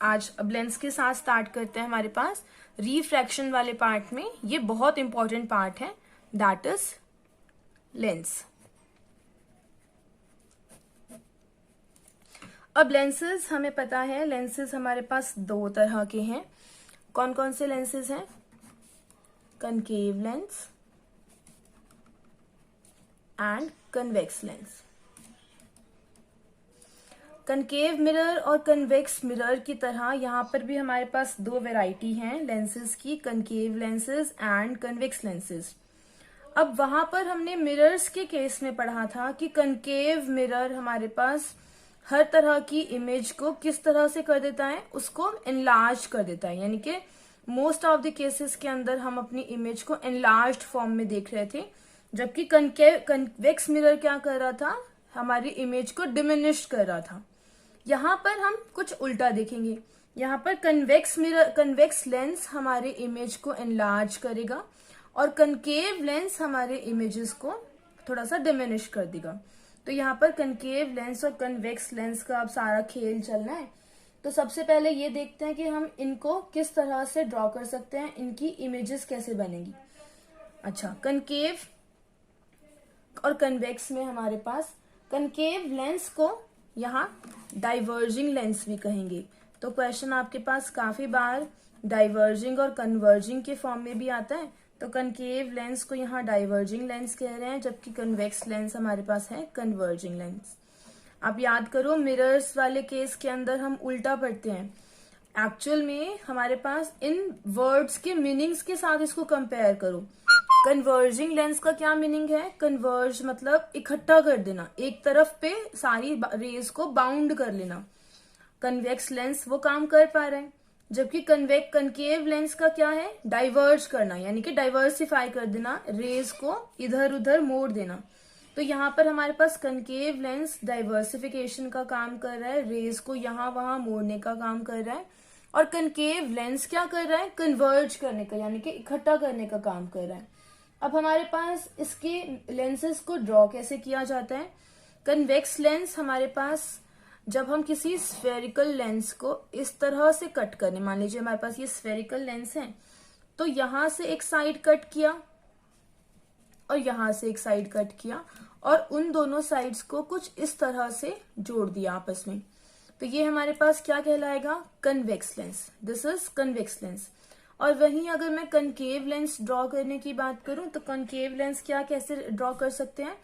आज अब लेंस के साथ स्टार्ट करते हैं। हमारे पास रिफ्रैक्शन वाले पार्ट में ये बहुत इंपॉर्टेंट पार्ट है, दैट इज लेंस। अब लेंसेज हमें पता है, लेंसेज हमारे पास दो तरह के हैं। कौन कौन से लेंसेज हैं? Concave lens and convex lens. Concave mirror और कन्वेक्स मिरर की तरह यहाँ पर भी हमारे पास दो वैरायटी हैं लेंसेज की, concave lenses and convex lenses. अब वहां पर हमने मिरर्स के केस में पढ़ा था कि कनकेव मिरर हमारे पास हर तरह की इमेज को किस तरह से कर देता है, उसको एनलार्ज कर देता है। यानी कि मोस्ट ऑफ द केसेस के अंदर हम अपनी इमेज को एनलार्ज्ड फॉर्म में देख रहे थे, जबकि कन्वेक्स मिरर क्या कर रहा था, हमारी इमेज को डिमिनिश कर रहा था। यहाँ पर हम कुछ उल्टा देखेंगे। यहाँ पर कन्वेक्स लेंस हमारे इमेज को एनलार्ज करेगा और कनकेव लेंस हमारे इमेजेस को थोड़ा सा डिमिनिश कर देगा। तो यहाँ पर कनकेव लेंस और कन्वेक्स लेंस का अब सारा खेल चलना है। तो सबसे पहले ये देखते हैं कि हम इनको किस तरह से ड्रॉ कर सकते हैं, इनकी इमेजेस कैसे बनेगी। अच्छा, कनकेव और कन्वेक्स में हमारे पास कनकेव लेंस को यहाँ डाइवर्जिंग लेंस भी कहेंगे। तो क्वेश्चन आपके पास काफी बार डाइवर्जिंग और कन्वर्जिंग के फॉर्म में भी आता है। तो कनकेव लेंस को यहाँ डाइवर्जिंग लेंस कह रहे हैं, जबकि कन्वेक्स लेंस हमारे पास है कन्वर्जिंग लेंस। आप याद करो, मिरर्स वाले केस के अंदर हम उल्टा पढ़ते हैं। एक्चुअल में हमारे पास इन वर्ड्स के मीनिंग्स के साथ इसको कंपेयर करो। कन्वर्जिंग लेंस का क्या मीनिंग है? कन्वर्ज मतलब इकट्ठा कर देना, एक तरफ पे सारी रेज को बाउंड कर लेना। कन्वेक्स लेंस वो काम कर पा रहे हैं, जबकि कनकेव लेंस का क्या है? डाइवर्ज करना, यानी कि डाइवर्सिफाई कर देना, रेज को इधर उधर मोड़ देना। तो यहाँ पर हमारे पास कनकेव लेंस डाइवर्सिफिकेशन का काम कर रहा है, रेज को यहाँ वहां मोड़ने का काम कर रहा है। और कनकेव लेंस क्या कर रहा है? कन्वर्ज करने का, यानी कि इकट्ठा करने का काम कर रहा है। अब हमारे पास इसके लेंसेज को ड्रॉ कैसे किया जाता है? कन्वेक्स लेंस हमारे पास जब हम किसी स्फेरिकल लेंस को इस तरह से कट करें, मान लीजिए हमारे पास ये स्फेरिकल लेंस है, तो यहां से एक साइड कट किया और यहां से एक साइड कट किया और उन दोनों साइड्स को कुछ इस तरह से जोड़ दिया आपस में, तो ये हमारे पास क्या कहलाएगा? Convex lens. This is convex lens. और वहीं अगर मैं कनकेव लेंस ड्रॉ करने की बात करूं तो कनकेव लेंस क्या कैसे ड्रॉ कर सकते हैं?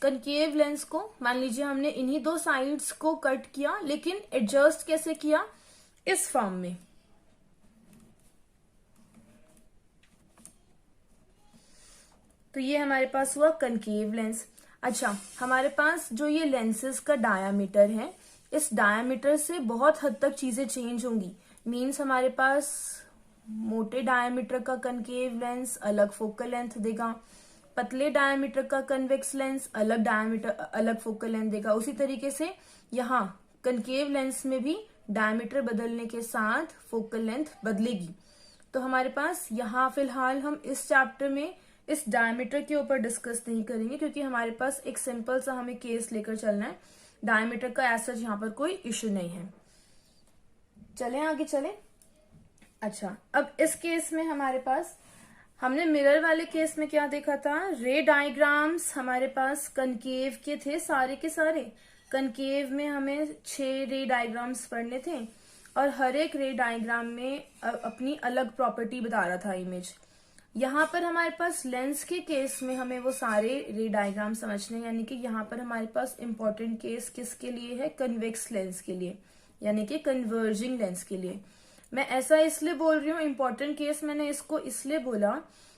कनकेव लेंस को मान लीजिए हमने इन्हीं दो साइड्स को कट किया, लेकिन एडजस्ट कैसे किया? इस फॉर्म में। तो ये हमारे पास हुआ कनकेव लेंस। अच्छा, हमारे पास जो ये लेंसेज का डायामीटर है, इस डायामीटर से बहुत हद तक चीजें चेंज होंगी। मीन्स हमारे पास मोटे डायामीटर का कनकेव लेंस अलग फोकल लेंथ देगा, पतले डायामीटर का कन्वेक्स लेंस अलग फोकल लेंथ देगा। उसी तरीके से यहाँ कनकेव लेंस में भी डायामीटर बदलने के साथ फोकल लेंथ बदलेगी। तो हमारे पास यहाँ फिलहाल हम इस चैप्टर में इस डायामीटर के ऊपर डिस्कस नहीं करेंगे, क्योंकि हमारे पास एक सिंपल सा हमें केस लेकर चलना है। डायामीटर का ऐसा यहाँ पर कोई इश्यू नहीं है। चलें आगे चलें। अच्छा, अब इस केस में हमारे पास हमने मिरर वाले केस में क्या देखा था? रे डायग्राम्स हमारे पास कनकेव के थे, सारे के सारे। कनकेव में हमें 6 रे डायग्राम्स पढ़ने थे और हर एक रे डायग्राम में अपनी अलग प्रॉपर्टी बता रहा था इमेज। यहाँ पर हमारे पास लेंस के केस में हमें वो सारे रे डायग्राम समझने, यानी कि यहाँ पर हमारे पास इंपॉर्टेंट केस किसके लिए है? कन्वेक्स लेंस के लिए, यानी कि कन्वर्जिंग लेंस के लिए। मैं ऐसा इसलिए बोल रही हूँ इंपॉर्टेंट केस, मैंने इसको इसलिए बोला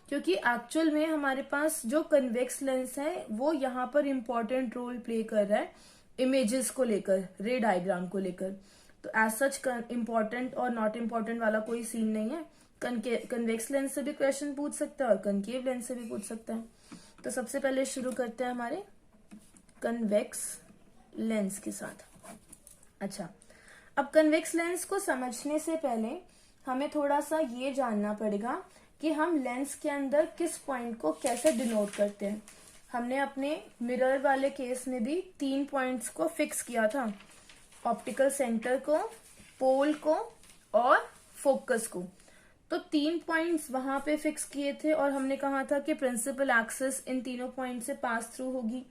क्योंकि एक्चुअल में हमारे पास जो कन्वेक्स लेंस है वो यहाँ पर इंपॉर्टेंट रोल प्ले कर रहा है इमेजेस को लेकर, रे डायग्राम को लेकर। तो एज सच इंपॉर्टेंट और नॉट इम्पॉर्टेंट वाला कोई सीन नहीं है। कन्वेक्स लेंस से भी क्वेश्चन पूछ सकता है और कनकेव लेंस से भी पूछ सकता है। तो सबसे पहले शुरू करते हैं हमारे कन्वेक्स लेंस के साथ। अच्छा, अब कन्वेक्स लेंस को समझने से पहले हमें थोड़ा सा ये जानना पड़ेगा कि हम लेंस के अंदर किस पॉइंट को कैसे डिनोट करते हैं। हमने अपने मिरर वाले केस में भी 3 पॉइंट्स को फिक्स किया था, ऑप्टिकल सेंटर को, पोल को और फोकस को। तो 3 पॉइंट्स वहां पे फिक्स किए थे और हमने कहा था कि प्रिंसिपल एक्सिस इन तीनों पॉइंट से पास थ्रू होगी।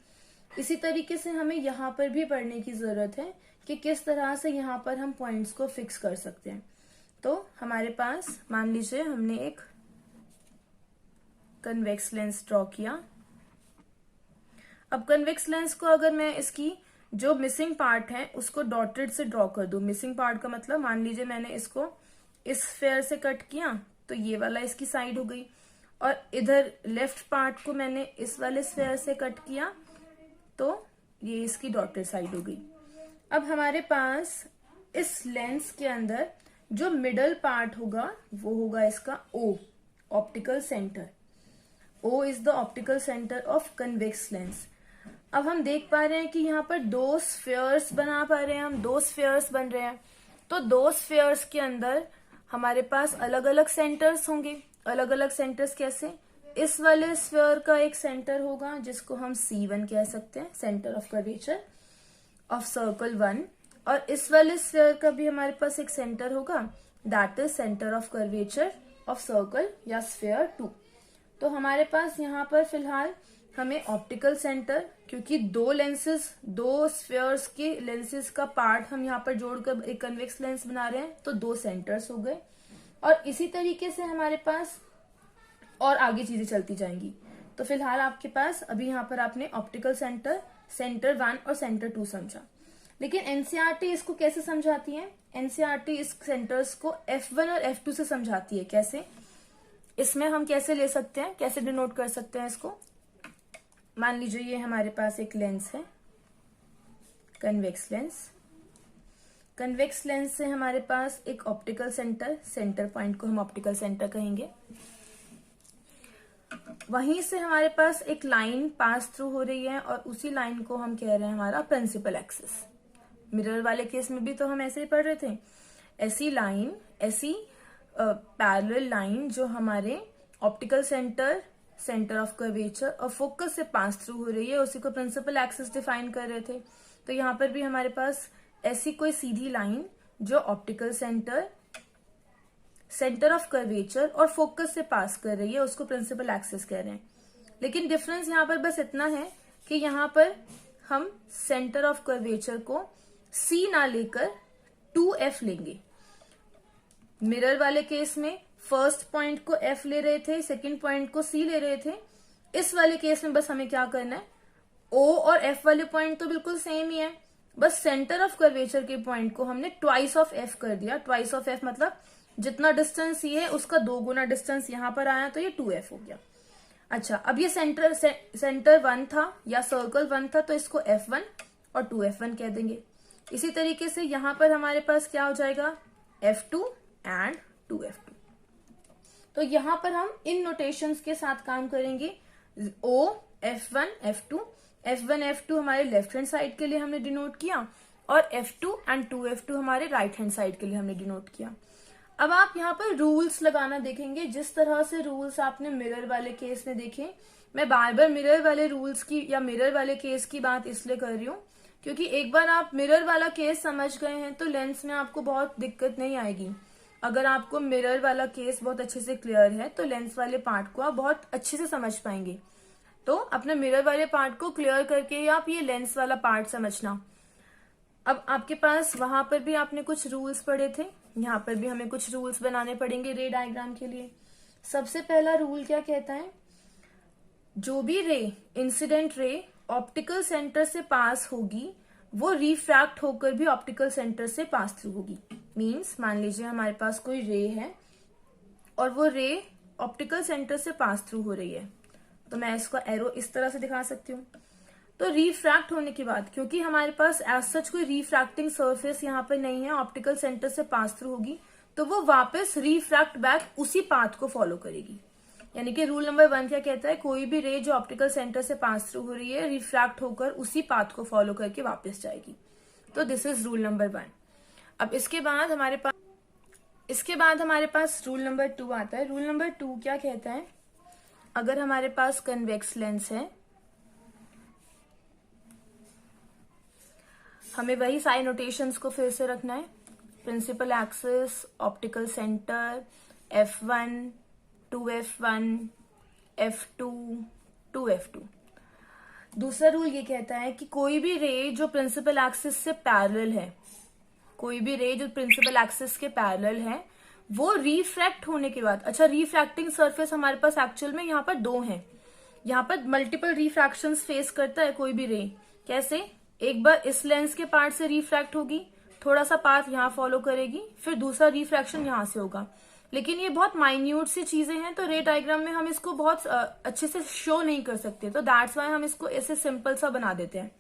इसी तरीके से हमें यहाँ पर भी पढ़ने की जरूरत है कि किस तरह से यहाँ पर हम पॉइंट्स को फिक्स कर सकते हैं। तो हमारे पास मान लीजिए हमने एक कन्वेक्स लेंस ड्रॉ किया। अब कन्वेक्स लेंस को अगर मैं इसकी जो मिसिंग पार्ट है उसको डॉटेड से ड्रॉ कर दूं, मिसिंग पार्ट का मतलब मान लीजिए मैंने इसको इस स्फेयर से कट किया तो ये वाला इसकी साइड हो गई, और इधर लेफ्ट पार्ट को मैंने इस वाले स्फेयर से कट किया तो ये इसकी डॉटेड साइड हो गई। अब हमारे पास इस लेंस के अंदर जो मिडल पार्ट होगा वो होगा इसका O, optical centre. O is the optical centre of convex lens. अब हम देख पा रहे हैं कि यहाँ पर दो स्फेयर्स बना पा रहे हैं, हम दो स्फेयर्स बन रहे हैं। तो दो स्फेयर्स के अंदर हमारे पास अलग अलग सेंटर्स होंगे। अलग अलग सेंटर्स कैसे? इस वाले स्फेयर का एक सेंटर होगा जिसको हम C1 कह सकते हैं, centre of curvature of circle 1, और इस वाले स्फेयर का भी हमारे पास एक सेंटर होगा, that is centre of curvature of circle या स्फेयर 2। तो हमारे पास यहाँ पर फिलहाल हमें ऑप्टिकल सेंटर, क्योंकि दो लेंसेज, दो स्फेयर्स के लेंसेज का पार्ट हम यहाँ पर जोड़कर एक कन्वेक्स लेंस बना रहे हैं, तो दो सेंटर्स हो गए। और इसी तरीके से हमारे पास और आगे चीजें चलती जाएंगी। तो फिलहाल आपके पास अभी यहाँ पर आपने ऑप्टिकल सेंटर, सेंटर 1 और सेंटर 2 समझा। लेकिन एनसीईआरटी इसको कैसे समझाती है? एनसीईआरटी इस सेंटर्स को F1 और F2 से समझाती है। कैसे? इसमें हम कैसे ले सकते हैं, कैसे डिनोट कर सकते हैं इसको? मान लीजिए ये हमारे पास एक लेंस है, कन्वेक्स लेंस। कन्वेक्स लेंस से हमारे पास एक ऑप्टिकल सेंटर, सेंटर पॉइंट को हम ऑप्टिकल सेंटर कहेंगे। वहीं से हमारे पास एक लाइन पास थ्रू हो रही है और उसी लाइन को हम कह रहे हैं हमारा प्रिंसिपल एक्सिस। मिरर वाले केस में भी तो हम ऐसे ही पढ़ रहे थे। ऐसी लाइन, ऐसी पैरेलल लाइन जो हमारे optical centre, centre of curvature और फोकस से पास थ्रू हो रही है, उसी को प्रिंसिपल एक्सिस डिफाइन कर रहे थे। तो यहाँ पर भी हमारे पास ऐसी कोई सीधी लाइन जो optical centre, centre of curvature और फोकस से पास कर रही है, उसको प्रिंसिपल एक्सिस कह रहे हैं। लेकिन डिफरेंस यहाँ पर बस इतना है कि यहाँ पर हम सेंटर ऑफ कर्वेचर को C ना लेकर 2F लेंगे। मिरर वाले केस में फर्स्ट पॉइंट को F ले रहे थे, सेकंड पॉइंट को C ले रहे थे। इस वाले केस में बस हमें क्या करना है, O और F वाले पॉइंट तो बिल्कुल सेम ही है, बस सेंटर ऑफ कर्वेचर के पॉइंट को हमने ट्वाइस ऑफ F कर दिया। ट्वाइस ऑफ F मतलब जितना डिस्टेंस ये है उसका 2 गुना डिस्टेंस यहाँ पर आया, तो ये 2F हो गया। अच्छा, अब ये सेंटर 1 था या सर्कल 1 था, तो इसको F1 और 2F1 कह देंगे। इसी तरीके से यहाँ पर हमारे पास क्या हो जाएगा, F2 एंड 2F2। तो यहाँ पर हम इन नोटेशंस के साथ काम करेंगे। O, F1, F2, F1, F2 हमारे लेफ्ट हैंड साइड के लिए हमने डिनोट किया और F2 एंड 2F2 हमारे राइट हैंड साइड के लिए हमने डिनोट किया। अब आप यहाँ पर रूल्स लगाना देखेंगे, जिस तरह से रूल्स आपने मिरर वाले केस में देखे। मैं बार बार मिरर वाले रूल्स की या मिरर वाले केस की बात इसलिए कर रही हूँ क्योंकि एक बार आप मिरर वाला केस समझ गए हैं तो लेंस में आपको बहुत दिक्कत नहीं आएगी। अगर आपको मिरर वाला केस बहुत अच्छे से क्लियर है तो लेंस वाले पार्ट को आप बहुत अच्छे से समझ पाएंगे। तो अपने मिरर वाले पार्ट को क्लियर करके आप ये लेंस वाला पार्ट समझना। अब आपके पास वहां पर भी आपने कुछ रूल्स पढ़े थे, यहाँ पर भी हमें कुछ रूल्स बनाने पड़ेंगे रे डायग्राम के लिए। सबसे पहला रूल क्या कहता है, जो भी रे, इंसिडेंट रे ऑप्टिकल सेंटर से पास होगी वो रिफ्रैक्ट होकर भी ऑप्टिकल सेंटर से पास थ्रू होगी। मीन्स मान लीजिए हमारे पास कोई रे है और वो रे ऑप्टिकल सेंटर से पास थ्रू हो रही है, तो मैं इसका एरो इस तरह से दिखा सकती हूँ। तो रिफ्रैक्ट होने के बाद, क्योंकि हमारे पास एज सच कोई रिफ्रैक्टिंग सरफेस यहाँ पर नहीं है, ऑप्टिकल सेंटर से पास थ्रू होगी, तो वो वापस रिफ्रैक्ट बैक उसी पाथ को फॉलो करेगी। यानी कि रूल नंबर 1 क्या कहता है, कोई भी रे जो ऑप्टिकल सेंटर से पास थ्रू हो रही है रिफ्रैक्ट होकर उसी पाथ को फॉलो करके वापस जाएगी। तो दिस इज रूल नंबर 1। अब इसके बाद हमारे पास रूल नंबर 2 आता है। रूल नंबर 2 क्या कहता है, अगर हमारे पास कन्वेक्स लेंस है, हमें वही सारे नोटेशंस को फिर से रखना है। Principal axis, optical centre, F1, 2F1, F2, 2F2। दूसरा रूल ये कहता है कि कोई भी रे जो प्रिंसिपल एक्सिस से पैरेलल है, कोई भी रे जो प्रिंसिपल एक्सिस के पैरेलल है, वो रिफ्रैक्ट होने के बाद, अच्छा रिफ्रैक्टिंग सरफेस हमारे पास एक्चुअल में यहाँ पर दो हैं, यहाँ पर मल्टीपल रिफ्रैक्शंस फेस करता है कोई भी रे। कैसे? एक बार इस लेंस के पार्ट से रिफ्रैक्ट होगी, थोड़ा सा पाथ यहाँ फॉलो करेगी, फिर दूसरा रिफ्रैक्शन यहाँ से होगा। लेकिन ये बहुत माइन्यूट सी चीजें हैं, तो रे डायग्राम में हम इसको बहुत अच्छे से शो नहीं कर सकते, तो दैट्स वाई हम इसको ऐसे सिंपल सा बना देते हैं।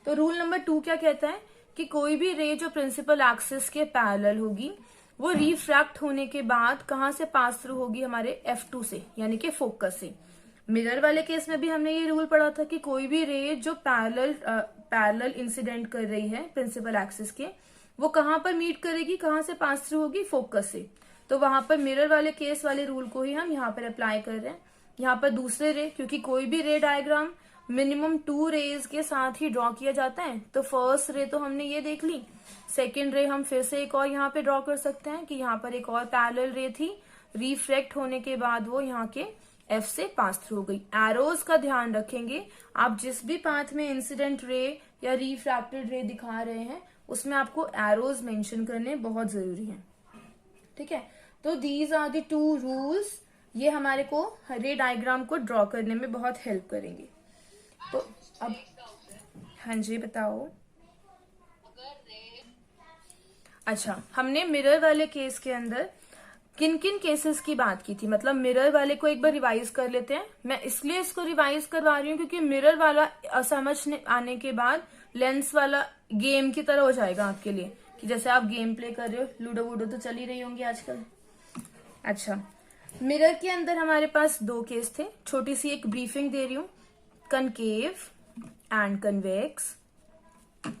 तो रूल नंबर 2 क्या कहता है कि कोई भी रे जो प्रिंसिपल एक्सिस के पैरेलल होगी, वो रिफ्रैक्ट होने के बाद कहाँ से पास थ्रू होगी? हमारे F2 से, यानी कि फोकस से। मिरर वाले केस में भी हमने ये रूल पढ़ा था कि कोई भी रे जो पैरेलल इंसिडेंट कर रही है प्रिंसिपल एक्सिस के, वो कहाँ पर मीट करेगी, कहाँ से पास थ्रू होगी? फोकस से। तो वहां पर मिरर वाले केस वाले रूल को ही हम यहाँ पर अप्लाई कर रहे हैं। यहाँ पर दूसरे रे, क्योंकि कोई भी रे डायग्राम मिनिमम 2 रेज के साथ ही ड्रॉ किया जाता है, तो फर्स्ट रे तो हमने ये देख ली, सेकेंड रे हम फिर से एक और यहाँ पे ड्रॉ कर सकते हैं कि यहाँ पर एक और पैरेलल रे थी, रिफ्लेक्ट होने के बाद वो यहाँ के F से पास थ्रू हो गई। एरोज का ध्यान रखेंगे, आप जिस भी पाथ में इंसिडेंट रे या रिफ्रैक्टेड रे दिखा रहे हैं उसमें आपको एरोज मेंशन करने बहुत जरूरी है। ठीक है, तो दीज आर द 2 रूल्स, ये हमारे को रे डायग्राम को ड्रॉ करने में बहुत हेल्प करेंगे। तो अब हाँ जी बताओ। अच्छा, हमने मिरर वाले केस के अंदर किन किन केसेस की बात की थी, मतलब मिरर वाले को एक बार रिवाइज कर लेते हैं। मैं इसलिए इसको रिवाइज करवा रही हूँ क्योंकि मिरर वाला समझ आने के बाद लेंस वाला गेम की तरह हो जाएगा आपके लिए, कि जैसे आप गेम प्ले कर रहे हो, लूडो वूडो तो चल ही रही होंगी आजकल। अच्छा, मिरर के अंदर हमारे पास 2 केस थे, छोटी सी एक ब्रीफिंग दे रही हूँ। Concave and convex.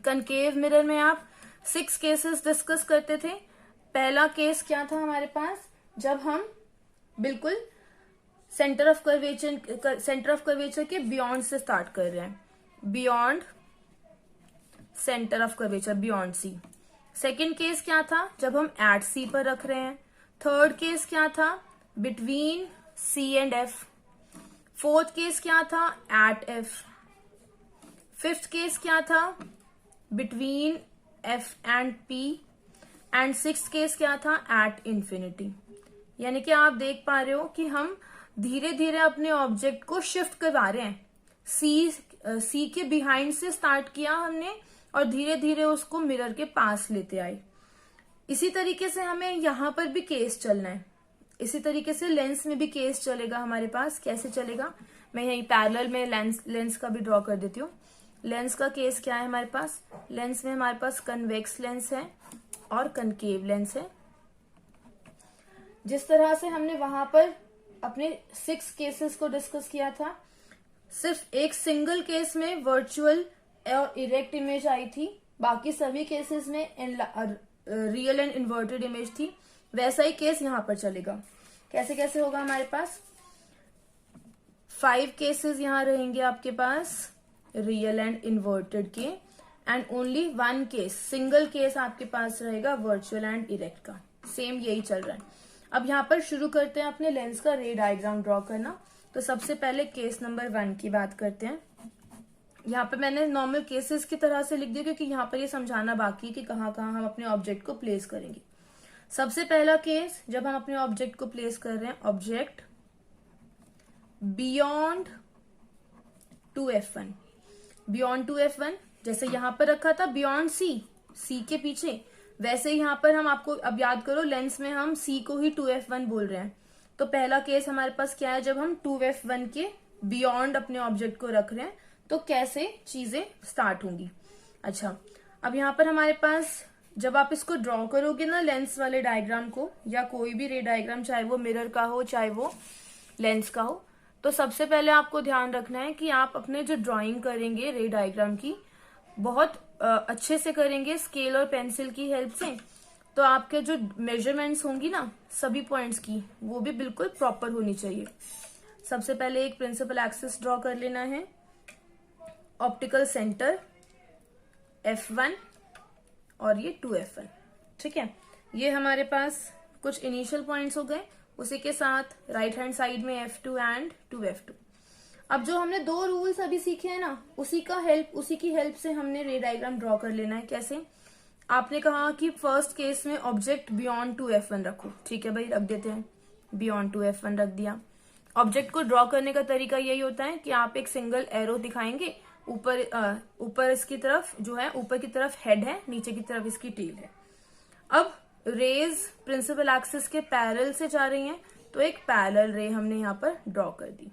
Concave mirror में आप 6 केसेस डिस्कस करते थे। पहला केस क्या था हमारे पास? जब हम बिल्कुल सेंटर ऑफ कर्वेचर के बियॉन्ड से स्टार्ट कर रहे हैं, beyond centre of curvature, beyond C. Second case क्या था? जब हम एट सी पर रख रहे हैं। थर्ड केस क्या था? Between C and F. Fourth case क्या था? At F. फिफ्थ केस क्या था? Between F and P. And sixth case क्या था? At infinity. यानी कि आप देख पा रहे हो कि हम धीरे धीरे अपने ऑब्जेक्ट को शिफ्ट करवा रहे हैं। सी के बिहाइंड से स्टार्ट किया हमने और धीरे धीरे उसको मिरर के पास लेते आए। इसी तरीके से हमें यहां पर भी केस चलना है, इसी तरीके से लेंस में भी केस चलेगा हमारे पास। कैसे चलेगा? मैं यही पैरेलल में लेंस का भी ड्रॉ कर देती हूँ। लेंस का केस क्या है हमारे पास? लेंस में हमारे पास कन्वेक्स लेंस है और कनकेव लेंस है। जिस तरह से हमने वहां पर अपने 6 केसेस को डिस्कस किया था, सिर्फ एक सिंगल केस में वर्चुअल और इरेक्ट इमेज आई थी, बाकी सभी केसेस में रियल एंड इन्वर्टेड इमेज थी। वैसा ही केस यहां पर चलेगा। कैसे कैसे होगा हमारे पास? 5 केसेस यहां रहेंगे आपके पास रियल एंड इन्वर्टेड के, and only 1 case, single case आपके पास रहेगा वर्चुअल एंड इरेक्ट का। सेम यही चल रहा है। अब यहाँ पर शुरू करते हैं अपने लेंस का रे डायग्राम ड्रॉ करना। तो सबसे पहले केस नंबर 1 की बात करते हैं। यहाँ पे मैंने नॉर्मल केसेस की तरह से लिख दिया क्योंकि यहाँ पर ये समझाना बाकी है कि कहाँ कहाँ हम अपने ऑब्जेक्ट को प्लेस करेंगे। सबसे पहला केस, जब हम अपने ऑब्जेक्ट को प्लेस कर रहे हैं, object beyond 2F1। Beyond 2F1 जैसे यहां पर रखा था बियॉन्ड सी के पीछे, वैसे ही यहाँ पर हम आपको अब याद करो लेंस में हम सी को ही 2F1 बोल रहे हैं। तो पहला केस हमारे पास क्या है? जब हम 2F1 के बियॉन्ड अपने ऑब्जेक्ट को रख रहे हैं तो कैसे चीजें स्टार्ट होंगी। अच्छा, अब यहाँ पर हमारे पास जब आप इसको ड्रॉ करोगे ना लेंस वाले डायग्राम को, या कोई भी रे डायग्राम, चाहे वो मिरर का हो चाहे वो लेंस का हो, तो सबसे पहले आपको ध्यान रखना है कि आप अपने जो ड्राइंग करेंगे रे डायग्राम की बहुत अच्छे से करेंगे स्केल और पेंसिल की हेल्प से। तो आपके जो मेजरमेंट्स होंगी ना सभी पॉइंट्स की, वो भी बिल्कुल प्रॉपर होनी चाहिए। सबसे पहले एक प्रिंसिपल एक्सिस ड्रॉ कर लेना है, ऑप्टिकल सेंटर F1 और ये 2F1। ठीक है, ये हमारे पास कुछ इनिशियल पॉइंट्स हो गए। उसी के साथ राइट हैंड साइड में F2 एंड 2F2। अब जो हमने दो रूल्स अभी सीखे हैं ना, उसी की हेल्प से हमने रे डायग्राम ड्रॉ कर लेना है। कैसे? आपने कहा कि फर्स्ट केस में ऑब्जेक्ट बियॉन्ड 2F1 रखो। ठीक है भाई, रख देते हैं, बियॉन्ड 2F1 रख दिया। ऑब्जेक्ट को ड्रॉ करने का तरीका यही होता है कि आप एक सिंगल एरो दिखाएंगे, ऊपर इसकी तरफ जो है, ऊपर की तरफ हेड है, नीचे की तरफ इसकी टेल है। अब रेज प्रिंसिपल एक्सिस के पैरेलल से जा रही हैं, तो एक पैरेलल रे हमने यहाँ पर ड्रॉ कर दी।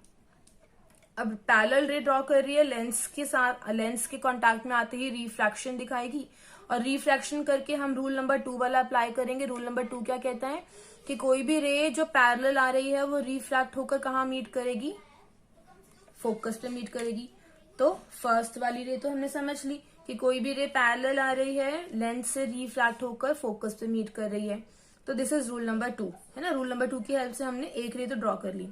अब पैरेलल रे ड्रॉ कर रही है, लेंस के साथ, लेंस के कांटेक्ट में आते ही रिफ्रैक्शन दिखाएगी, और रिफ्रैक्शन करके हम रूल नंबर 2 वाला अप्लाई करेंगे। रूल नंबर 2 क्या कहता है कि कोई भी रे जो पैरेलल आ रही है वो रिफ्रैक्ट होकर कहाँ मीट करेगी? फोकस पे मीट करेगी। तो फर्स्ट वाली रे तो हमने समझ ली कि कोई भी रे पैरेलल आ रही है, लेंस से रिफ्रैक्ट होकर फोकस पे मीट कर रही है। तो दिस इज रूल नंबर 2, है ना। रूल नंबर 2 की हेल्प से हमने एक रे तो ड्रॉ कर ली।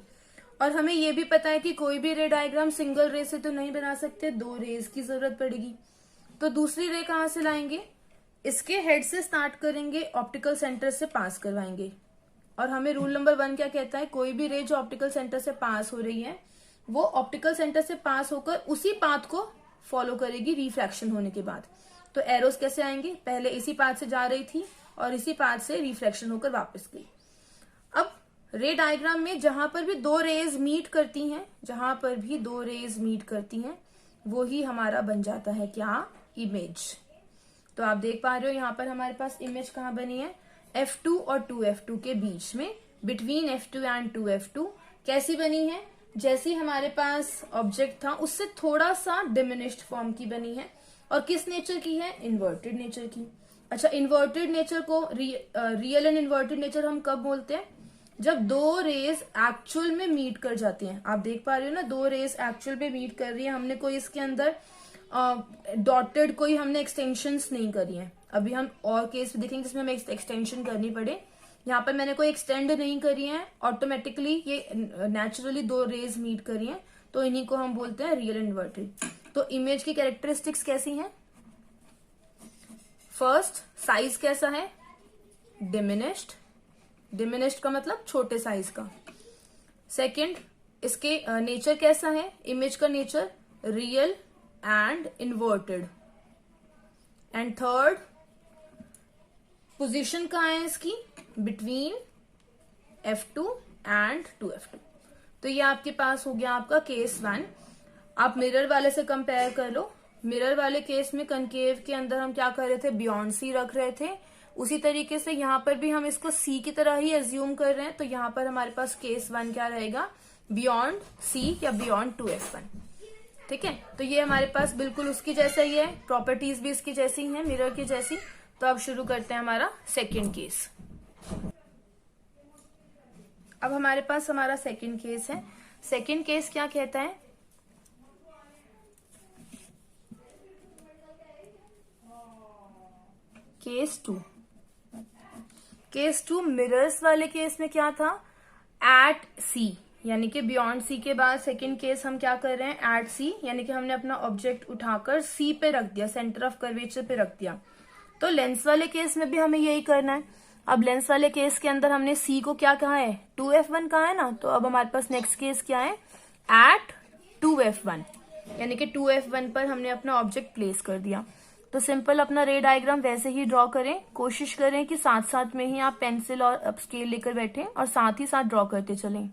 और हमें ये भी पता है कि कोई भी रे डायग्राम सिंगल रे से तो नहीं बना सकते, दो रेज की जरूरत पड़ेगी। तो दूसरी रे कहाँ से लाएंगे? इसके हेड से स्टार्ट करेंगे, ऑप्टिकल सेंटर से पास करवाएंगे। और हमें रूल नंबर 1 क्या कहता है? कोई भी रे जो ऑप्टिकल सेंटर से पास हो रही है, वो ऑप्टिकल सेंटर से पास होकर उसी पाथ को फॉलो करेगी रिफ्रैक्शन होने के बाद। तो एरोस कैसे आएंगे? पहले इसी पाथ से जा रही थी और इसी पाथ से रिफ्रैक्शन होकर वापस गई। अब रे डायग्राम में जहां पर भी दो रेज मीट करती हैं, वो ही हमारा बन जाता है क्या? इमेज। तो आप देख पा रहे हो यहाँ पर हमारे पास इमेज कहाँ बनी है? F2 और 2F2 के बीच में, बिटवीन F2 एंड 2F2। कैसी बनी है? जैसी हमारे पास ऑब्जेक्ट था उससे थोड़ा सा डिमिनिश्ड फॉर्म की बनी है। और किस नेचर की है? इन्वर्टेड नेचर की। अच्छा, इन्वर्टेड नेचर को रियल एंड इन्वर्टेड नेचर हम कब बोलते हैं? जब दो रेज एक्चुअल में मीट कर जाती हैं। आप देख पा रहे हो ना, दो रेज एक्चुअल में मीट कर रही है। हमने कोई इसके अंदर डॉटेड कोई हमने एक्सटेंशंस नहीं करी हैं। अभी हम और केस देखेंगे जिसमें हमें एक्सटेंशन करनी पड़े। यहाँ पर मैंने कोई एक्सटेंड नहीं करी है, ऑटोमेटिकली ये नेचुरली दो रेज मीट करी हैं, तो इन्हीं को हम बोलते हैं रियल इन्वर्टेड। तो इमेज की कैरेक्टरिस्टिक्स कैसी हैं? फर्स्ट, साइज कैसा है? डिमिनिश्ड। डिमिनिश्ड का मतलब छोटे साइज का। सेकंड, इसके नेचर कैसा है? इमेज का nature real and inverted. And third, position कहाँ है इसकी? Between F2 and 2F2। तो ये आपके पास हो गया आपका केस 1। आप मिरर वाले से कंपेयर कर लो। मिरर वाले केस में कनकेव के अंदर हम क्या कर रहे थे? बियॉन्ड C रख रहे थे। उसी तरीके से यहाँ पर भी हम इसको C की तरह ही एज्यूम कर रहे हैं। तो यहाँ पर हमारे पास केस 1 क्या रहेगा? बियॉन्ड C या बियॉन्ड 2F1। ठीक है, तो ये हमारे पास बिल्कुल उसकी जैसा ही है, प्रॉपर्टीज भी इसकी जैसी ही है, मिरर की जैसी। तो अब शुरू करते हैं हमारा सेकेंड केस। अब हमारे पास हमारा सेकेंड केस है। सेकेंड केस क्या कहता है? केस 2। केस 2 मिरर्स वाले केस में क्या था? एट C, यानी कि बियॉन्ड C के बाद सेकेंड केस हम क्या कर रहे हैं? एट C, यानी कि हमने अपना ऑब्जेक्ट उठाकर C पे रख दिया, सेंटर ऑफ कर्वेचर पे रख दिया। तो लेंस वाले केस में भी हमें यही करना है। अब लेंस वाले केस के अंदर हमने C को क्या कहा है? 2F1 कहा है ना। तो अब हमारे पास नेक्स्ट केस क्या है? एट 2F1, यानी कि 2F1 पर हमने अपना ऑब्जेक्ट प्लेस कर दिया। तो सिंपल अपना रे डायग्राम वैसे ही ड्रॉ करें। कोशिश करें कि साथ साथ में ही आप पेंसिल और स्केल लेकर बैठें और साथ ही साथ ड्रॉ करते चलें।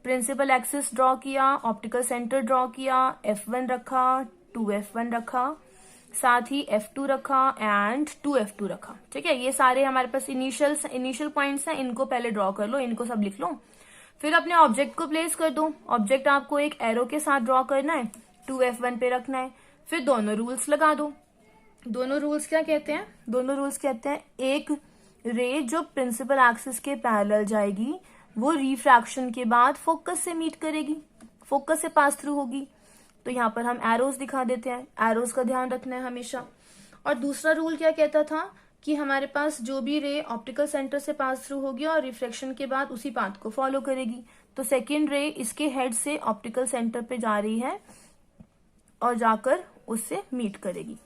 प्रिंसिपल एक्सिस ड्रॉ किया, ऑप्टिकल सेंटर ड्रॉ किया, F1 रखा, 2F1 रखा, साथ ही F2 रखा एंड 2F2 रखा। ठीक है, ये सारे हमारे पास इनिशियल पॉइंट्स हैं। इनको पहले ड्रॉ कर लो, इनको सब लिख लो। फिर अपने ऑब्जेक्ट को प्लेस कर दो। ऑब्जेक्ट आपको एक एरो के साथ ड्रॉ करना है, 2F1 पे रखना है। फिर दोनों रूल्स लगा दो। दोनों रूल्स क्या कहते हैं? दोनों रूल्स कहते हैं, एक रे जो प्रिंसिपल एक्सिस के पैरेलल जाएगी वो रिफ्रैक्शन के बाद फोकस से मीट करेगी, फोकस से पास थ्रू होगी। तो यहाँ पर हम एरोज दिखा देते हैं, एरोज का ध्यान रखना है हमेशा। और दूसरा रूल क्या कहता था कि हमारे पास जो भी रे ऑप्टिकल सेंटर से पास थ्रू होगी और रिफ्लेक्शन के बाद उसी पाथ को फॉलो करेगी। तो सेकेंड रे इसके हेड से ऑप्टिकल सेंटर पे जा रही है और जाकर उससे मीट करेगी।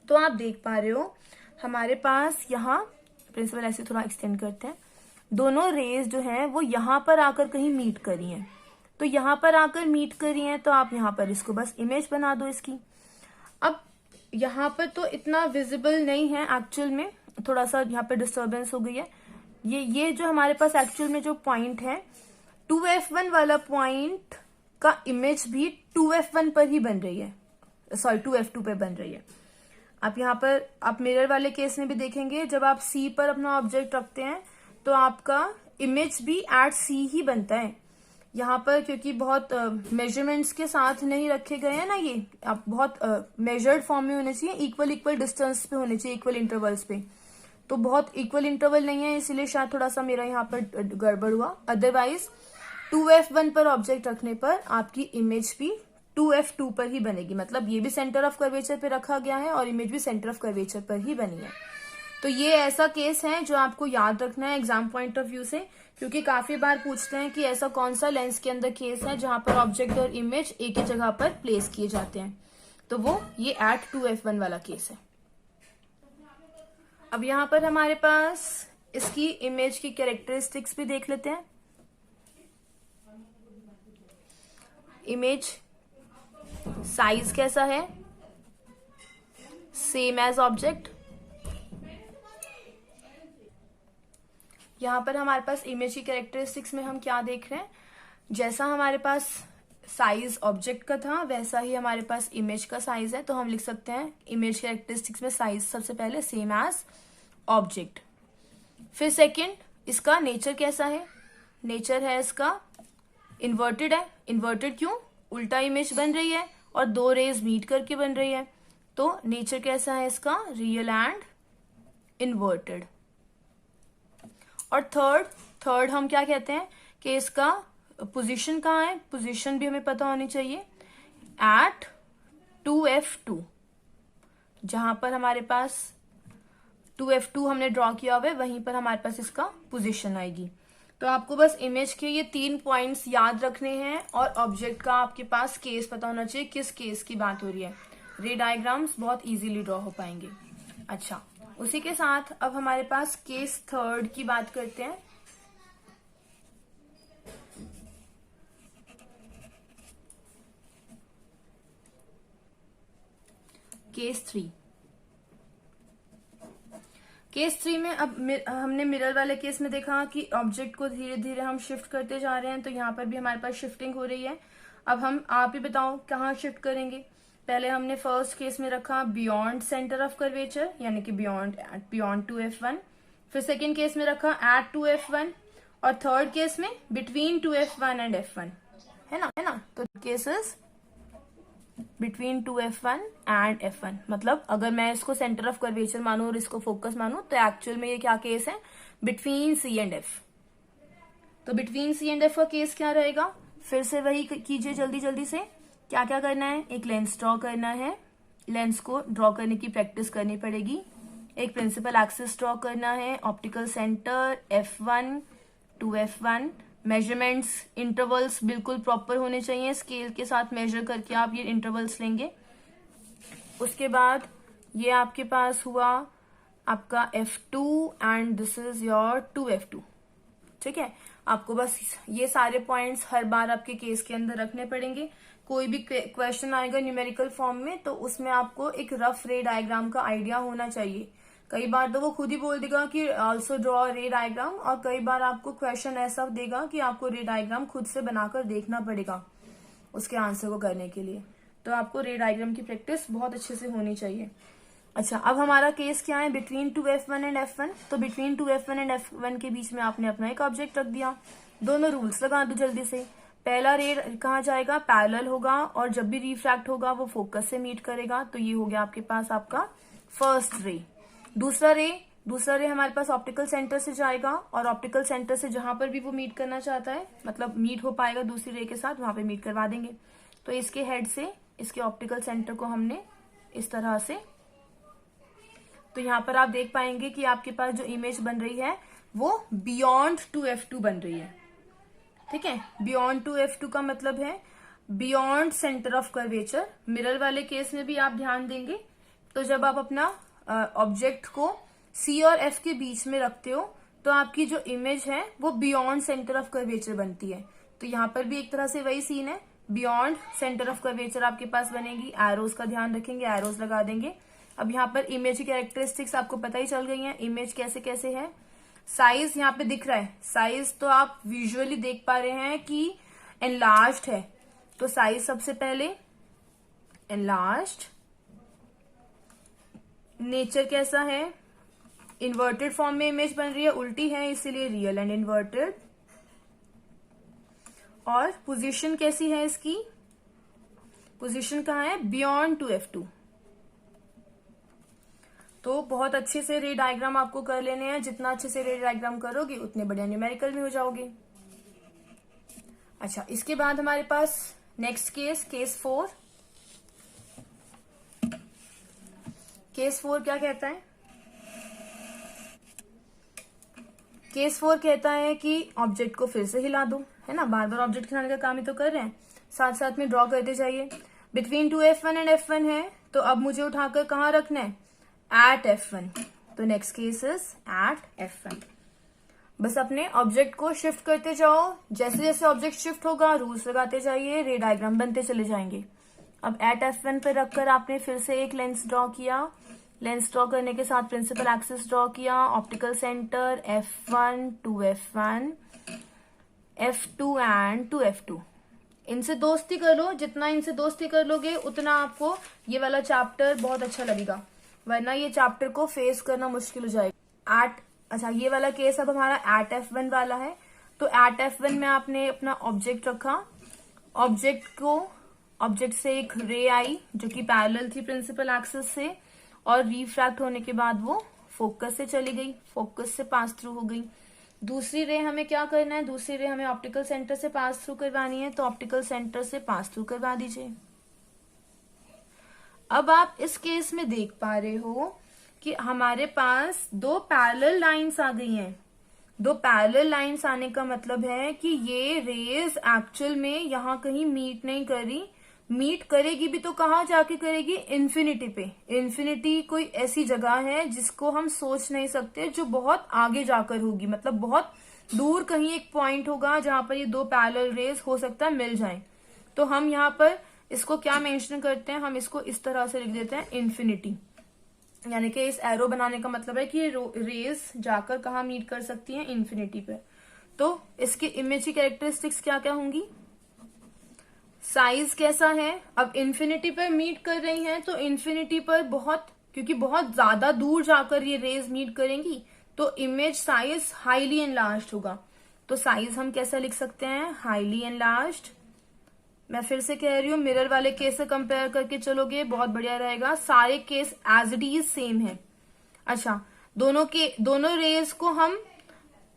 तो आप देख पा रहे हो हमारे पास यहाँ प्रिंसिपल ऐसे थोड़ा एक्सटेंड करते हैं, दोनों रेज जो हैं वो यहाँ पर आकर कहीं मीट करी हैं। तो यहाँ पर आकर मीट करी हैं तो आप यहाँ पर इसको बस इमेज बना दो इसकी। अब यहाँ पर तो इतना विजिबल नहीं है एक्चुअल में, थोड़ा सा यहाँ पर डिस्टर्बेंस हो गई है। ये जो हमारे पास एक्चुअल में जो पॉइंट है 2F1 वाला पॉइंट का इमेज भी 2F1 पर ही बन रही है, सॉरी 2F2 पे बन रही है। आप यहाँ पर आप मिरर वाले केस में भी देखेंगे, जब आप C पर अपना ऑब्जेक्ट रखते हैं तो आपका इमेज भी एट C ही बनता है। यहाँ पर क्योंकि बहुत मेजरमेंट्स के साथ नहीं रखे गए हैं ना, ये आप बहुत मेजर्ड फॉर्म में होने चाहिए, इक्वल डिस्टेंस पे होने चाहिए, इक्वल इंटरवल्स पे। तो बहुत इक्वल इंटरवल नहीं है, इसलिए शायद थोड़ा सा मेरा यहाँ पर गड़बड़ हुआ। अदरवाइज 2F1 पर ऑब्जेक्ट रखने पर आपकी इमेज भी 2F2 पर ही बनेगी, मतलब ये भी सेंटर ऑफ कर्वेचर पे रखा गया है और इमेज भी सेंटर ऑफ कर्वेचर पर ही बनी है। तो ये ऐसा केस है जो आपको याद रखना है एग्जाम पॉइंट ऑफ व्यू से, क्योंकि काफी बार पूछते हैं कि ऐसा कौन सा लेंस के अंदर केस है जहां पर ऑब्जेक्ट और इमेज एक ही जगह पर प्लेस किए जाते हैं, तो वो ये एट 2F1 वाला केस है। अब यहाँ पर हमारे पास इसकी इमेज की कैरेक्टरिस्टिक्स भी देख लेते हैं। इमेज साइज कैसा है, सेम एज ऑब्जेक्ट। यहां पर हमारे पास इमेज की कैरेक्टरिस्टिक्स में हम क्या देख रहे हैं, जैसा हमारे पास साइज ऑब्जेक्ट का था वैसा ही हमारे पास इमेज का साइज है। तो हम लिख सकते हैं इमेज कैरेक्टरिस्टिक्स में साइज सबसे पहले सेम एज ऑब्जेक्ट। फिर सेकंड, इसका नेचर कैसा है, नेचर है इसका इन्वर्टेड है। इन्वर्टेड क्यों, उल्टा इमेज बन रही है और दो रेज मीट करके बन रही है, तो नेचर कैसा है इसका, रियल एंड इन्वर्टेड। और थर्ड हम क्या कहते हैं कि इसका पोजीशन कहाँ है, पोजीशन भी हमें पता होनी चाहिए, एट 2F2, जहां पर हमारे पास 2F2 हमने ड्रॉ किया हुआ है वहीं पर हमारे पास इसका पोजीशन आएगी। तो आपको बस इमेज के ये 3 पॉइंट्स याद रखने हैं और ऑब्जेक्ट का आपके पास केस पता होना चाहिए, किस केस की बात हो रही है। रे डायग्राम्स बहुत इजीली ड्रॉ हो पाएंगे। अच्छा, उसी के साथ अब हमारे पास केस थर्ड की बात करते हैं। केस 3 में अब हमने मिरर वाले केस में देखा कि ऑब्जेक्ट को धीरे धीरे हम शिफ्ट करते जा रहे हैं, तो यहाँ पर भी हमारे पास शिफ्टिंग हो रही है। अब आप ही बताओ कहाँ शिफ्ट करेंगे। पहले हमने फर्स्ट केस में रखा बियॉन्ड सेंटर ऑफ कर्वेचर, यानी कि बियॉन्ड 2F1। फिर सेकेंड केस में रखा एट 2F1 और थर्ड केस में बिटवीन 2F1 एंड F1, है ना। तो cases between 2F1 and F1, मतलब अगर मैं इसको सेंटर ऑफ कर्वेचर मानू और इसको फोकस मानू तो एक्चुअल में ये क्या केस है, बिटवीन C एंड F। तो बिटवीन C एंड F का केस क्या रहेगा, फिर से वही कीजिए जल्दी से। क्या क्या करना है, एक लेंस ड्रॉ करना है, लेंस को ड्रॉ करने की प्रैक्टिस करनी पड़ेगी। एक प्रिंसिपल एक्सिस ड्रॉ करना है, optical centre F1 2F1। Measurements intervals बिल्कुल प्रॉपर होने चाहिए, स्केल के साथ मेजर करके आप ये इंटरवल्स लेंगे। उसके बाद ये आपके पास हुआ आपका F2 and this is your 2F2, ठीक है। आपको बस ये सारे पॉइंट्स हर बार आपके केस के अंदर रखने पड़ेंगे। कोई भी क्वेश्चन आएगा न्यूमेरिकल फॉर्म में तो उसमें आपको एक रफ रे डायग्राम का आइडिया होना चाहिए। कई बार तो वो खुद ही बोल देगा कि ऑल्सो ड्रॉ रे डायग्राम, और कई बार आपको क्वेश्चन ऐसा देगा कि आपको रे डायग्राम खुद से बनाकर देखना पड़ेगा उसके आंसर को करने के लिए। तो आपको रे डायग्राम की प्रैक्टिस बहुत अच्छे से होनी चाहिए। अच्छा, अब हमारा केस क्या है, बिटवीन 2F1 एंड F1। तो बिटवीन 2F1 एंड F1 के बीच में आपने अपना एक ऑब्जेक्ट रख दिया। दोनों रूल्स लगा दो जल्दी से। पहला रे कहाँ जाएगा, पैरेलल होगा, और जब भी रिफ्रैक्ट होगा वो फोकस से मीट करेगा। तो ये हो गया आपके पास आपका फर्स्ट रे। दूसरा रे हमारे पास ऑप्टिकल सेंटर से जाएगा, और ऑप्टिकल सेंटर से जहां पर भी वो मीट करना चाहता है, मतलब मीट हो पाएगा दूसरी रे के साथ, वहां पे मीट करवा देंगे। तो इसके हेड से इसके ऑप्टिकल सेंटर को हमने इस तरह से, तो यहाँ पर आप देख पाएंगे कि आपके पास जो इमेज बन रही है वो बियॉन्ड 2F2 बन रही है, ठीक है। बियॉन्ड 2F2 का मतलब है beyond centre of curvature. Mirror वाले केस में भी आप ध्यान देंगे तो जब आप अपना ऑब्जेक्ट को सी और एफ के बीच में रखते हो तो आपकी जो इमेज है वो बियॉन्ड सेंटर ऑफ कर्वेचर बनती है। तो यहाँ पर भी एक तरह से वही सीन है, बियॉन्ड सेंटर ऑफ कर्वेचर आपके पास बनेगी। एरोज का ध्यान रखेंगे, एरोज लगा देंगे। अब यहाँ पर इमेज की कैरेक्टरिस्टिक्स आपको पता ही चल गई हैं, इमेज कैसे कैसे है। साइज यहाँ पे दिख रहा है, साइज तो आप विजुअली देख पा रहे हैं कि एनलार्ज्ड है। तो साइज सबसे पहले एनलार्ज्ड। नेचर कैसा है, इन्वर्टेड फॉर्म में इमेज बन रही है, उल्टी है इसीलिए रियल एंड इन्वर्टेड। और पोजीशन कैसी है इसकी, पोजीशन कहाँ है, बियॉन्ड टू F2। तो बहुत अच्छे से रे डायग्राम आपको कर लेने हैं, जितना अच्छे से रे डायग्राम करोगे उतने बढ़िया न्यूमेरिकल में हो जाओगे। अच्छा, इसके बाद हमारे पास नेक्स्ट केस, केस 4। केस 4 क्या कहता है, केस 4 कहता है कि ऑब्जेक्ट को फिर से हिला दो, है ना, बार बार ऑब्जेक्ट हिलाने का काम ही तो कर रहे हैं, साथ साथ में ड्रॉ करते जाइए। बिटवीन 2F1 एंड F1 है, तो अब मुझे उठाकर कहाँ रखना है, एट F1। तो next case is eight F1। बस अपने ऑब्जेक्ट को शिफ्ट करते जाओ, जैसे जैसे ऑब्जेक्ट शिफ्ट होगा रूल्स लगाते जाइए, रे डायग्राम बनते चले जाएंगे। अब एट F1 पे रखकर आपने फिर से एक लेंस ड्रॉ किया, लेंस ड्रॉ करने के साथ प्रिंसिपल एक्सिस ड्रॉ किया, optical centre F1 two F1, F2 and two F2। इनसे दोस्ती कर लो, जितना इनसे दोस्ती कर लोगे उतना आपको ये वाला चैप्टर बहुत अच्छा लगेगा, वरना ये चैप्टर को फेस करना मुश्किल हो जाएगा। अच्छा, ये वाला केस अब हमारा एट F1 वाला है। तो एट F1 में आपने अपना ऑब्जेक्ट रखा, ऑब्जेक्ट से एक रे आई जो कि पैरेलल थी प्रिंसिपल एक्सिस से, और रिफ्रैक्ट होने के बाद वो फोकस से चली गई, फोकस से पास थ्रू हो गई। दूसरी रे हमें क्या करना है, दूसरी रे हमें ऑप्टिकल सेंटर से पास थ्रू करवानी है, तो ऑप्टिकल सेंटर से पास थ्रू करवा दीजिए। अब आप इस केस में देख पा रहे हो कि हमारे पास दो पैरेलल लाइंस आ गई हैं। दो पैरेलल लाइंस आने का मतलब है कि ये रेज एक्चुअल में यहां कहीं मीट नहीं कर रही, मीट करेगी भी तो कहाँ जाके करेगी, इन्फिनिटी पे। इन्फिनिटी कोई ऐसी जगह है जिसको हम सोच नहीं सकते, जो बहुत आगे जाकर होगी, मतलब बहुत दूर कहीं एक पॉइंट होगा जहां पर ये दो पैरेलल रेज हो सकता है मिल जाएं। तो हम यहाँ पर इसको क्या मेंशन करते हैं, हम इसको इस तरह से लिख देते हैं इन्फिनिटी, यानी कि इस एरो बनाने का मतलब है कि ये रेज जाकर कहाँ मीट कर सकती हैं, इन्फिनिटी पे। तो इसकी इमेज की कैरेक्टरिस्टिक्स क्या क्या होंगी, साइज कैसा है, अब इन्फिनिटी पर मीट कर रही हैं तो इन्फिनिटी पर क्योंकि बहुत ज्यादा दूर जाकर ये रेज मीट करेंगी तो इमेज साइज हाईली एनलार्ज्ड होगा। तो साइज हम कैसा लिख सकते हैं, हाईली एनलार्ज्ड। मैं फिर से कह रही हूँ, मिरर वाले केस से कंपेयर करके चलोगे बहुत बढ़िया रहेगा, सारे case as it is same है। अच्छा, दोनों रेज को हम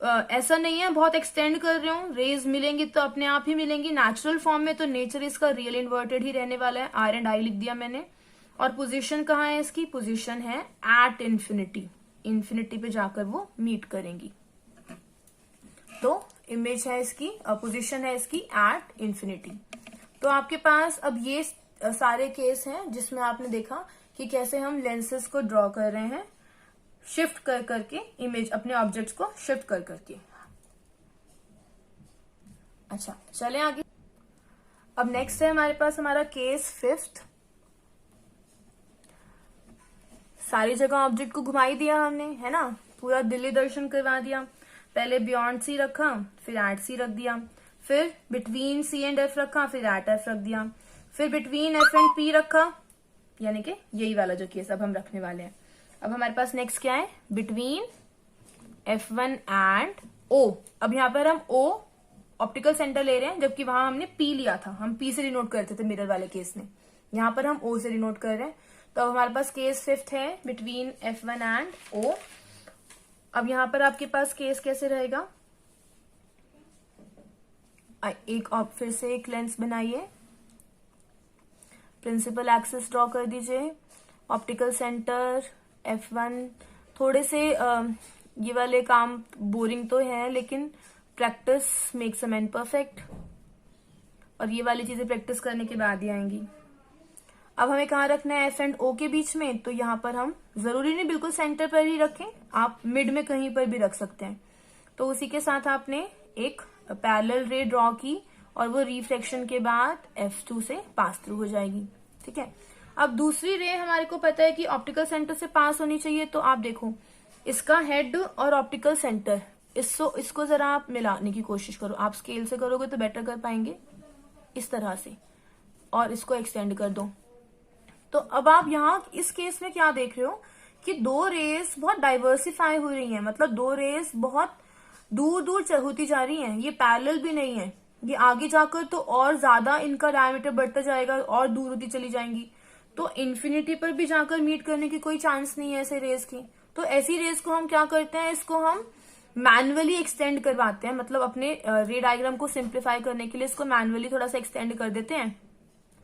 ऐसा नहीं है बहुत एक्सटेंड कर रहे हो, रेज मिलेंगी तो अपने आप ही मिलेंगी नेचुरल फॉर्म में, तो नेचर इसका रियल इन्वर्टेड ही रहने वाला है, R एंड I लिख दिया मैंने। और पोजीशन कहाँ है इसकी, पोजीशन है एट इन्फिनिटी, इन्फिनिटी पे जाकर वो मीट करेंगी। तो इमेज है इसकी, पोजीशन है इसकी एट इन्फिनिटी। तो आपके पास अब ये सारे केस हैं जिसमें आपने देखा कि कैसे हम लेंसेज को ड्रॉ कर रहे हैं, शिफ्ट कर करके इमेज, अपने ऑब्जेक्ट्स को शिफ्ट कर करके। अच्छा, चलें आगे। अब नेक्स्ट है हमारे पास हमारा केस 5। सारी जगह ऑब्जेक्ट को घुमाई दिया हमने, है ना, पूरा दिल्ली दर्शन करवा दिया। पहले बियॉन्ड सी रखा, फिर एट सी रख दिया, फिर बिटवीन सी एंड एफ रखा, फिर एट एफ रख दिया, फिर बिटवीन एफ एंड पी रखा, यानी कि यही वाला जो केस अब हम रखने वाले हैं। अब हमारे पास नेक्स्ट क्या है, बिटवीन F1 एंड O। अब यहाँ पर हम O ऑप्टिकल सेंटर ले रहे हैं, जबकि वहां हमने P लिया था, हम P से डिनोट करते थे मिरर वाले केस में, यहाँ पर हम O से डिनोट कर रहे हैं। तो अब हमारे पास केस 5 है, बिटवीन F1 एंड O। अब यहाँ पर आपके पास केस कैसे रहेगा, फिर से एक लेंस बनाइए, प्रिंसिपल एक्सिस ड्रॉ कर दीजिए, ऑप्टिकल सेंटर F1। थोड़े से ये वाले काम बोरिंग तो है, लेकिन practice makes a man perfect, और ये वाली चीजें प्रैक्टिस करने के बाद ही आएंगी। अब हमें कहाँ रखना है, एफ एंड ओ के बीच में, तो यहाँ पर हम जरूरी नहीं बिल्कुल सेंटर पर ही रखें, आप मिड में कहीं पर भी रख सकते हैं। तो उसी के साथ आपने एक पैरेलल रे ड्रॉ की और वो रिफ्लेक्शन के बाद F2 से पास थ्रू हो जाएगी। ठीक है, अब दूसरी रे हमारे को पता है कि ऑप्टिकल सेंटर से पास होनी चाहिए, तो आप देखो इसका हेड और ऑप्टिकल सेंटर इसको जरा आप मिलाने की कोशिश करो, आप स्केल से करोगे तो बेटर कर पाएंगे, इस तरह से, और इसको एक्सटेंड कर दो। तो अब आप यहाँ इस केस में क्या देख रहे हो कि दो रेस बहुत डाइवर्सिफाई हो रही हैं, मतलब दो रेस बहुत दूर दूर होती जा रही हैं, ये पैरेलल भी नहीं है, ये आगे जाकर तो और ज्यादा इनका डायमीटर बढ़ता जाएगा और दूर होती चली जाएंगी, तो इन्फिनिटी पर भी जाकर मीट करने की कोई चांस नहीं है ऐसे रेस की। तो ऐसी रेस को हम क्या करते हैं, इसको हम मैनुअली एक्सटेंड करवाते हैं, मतलब अपने रे डायग्राम को सिंप्लीफाई करने के लिए इसको मैनुअली थोड़ा सा एक्सटेंड कर देते हैं।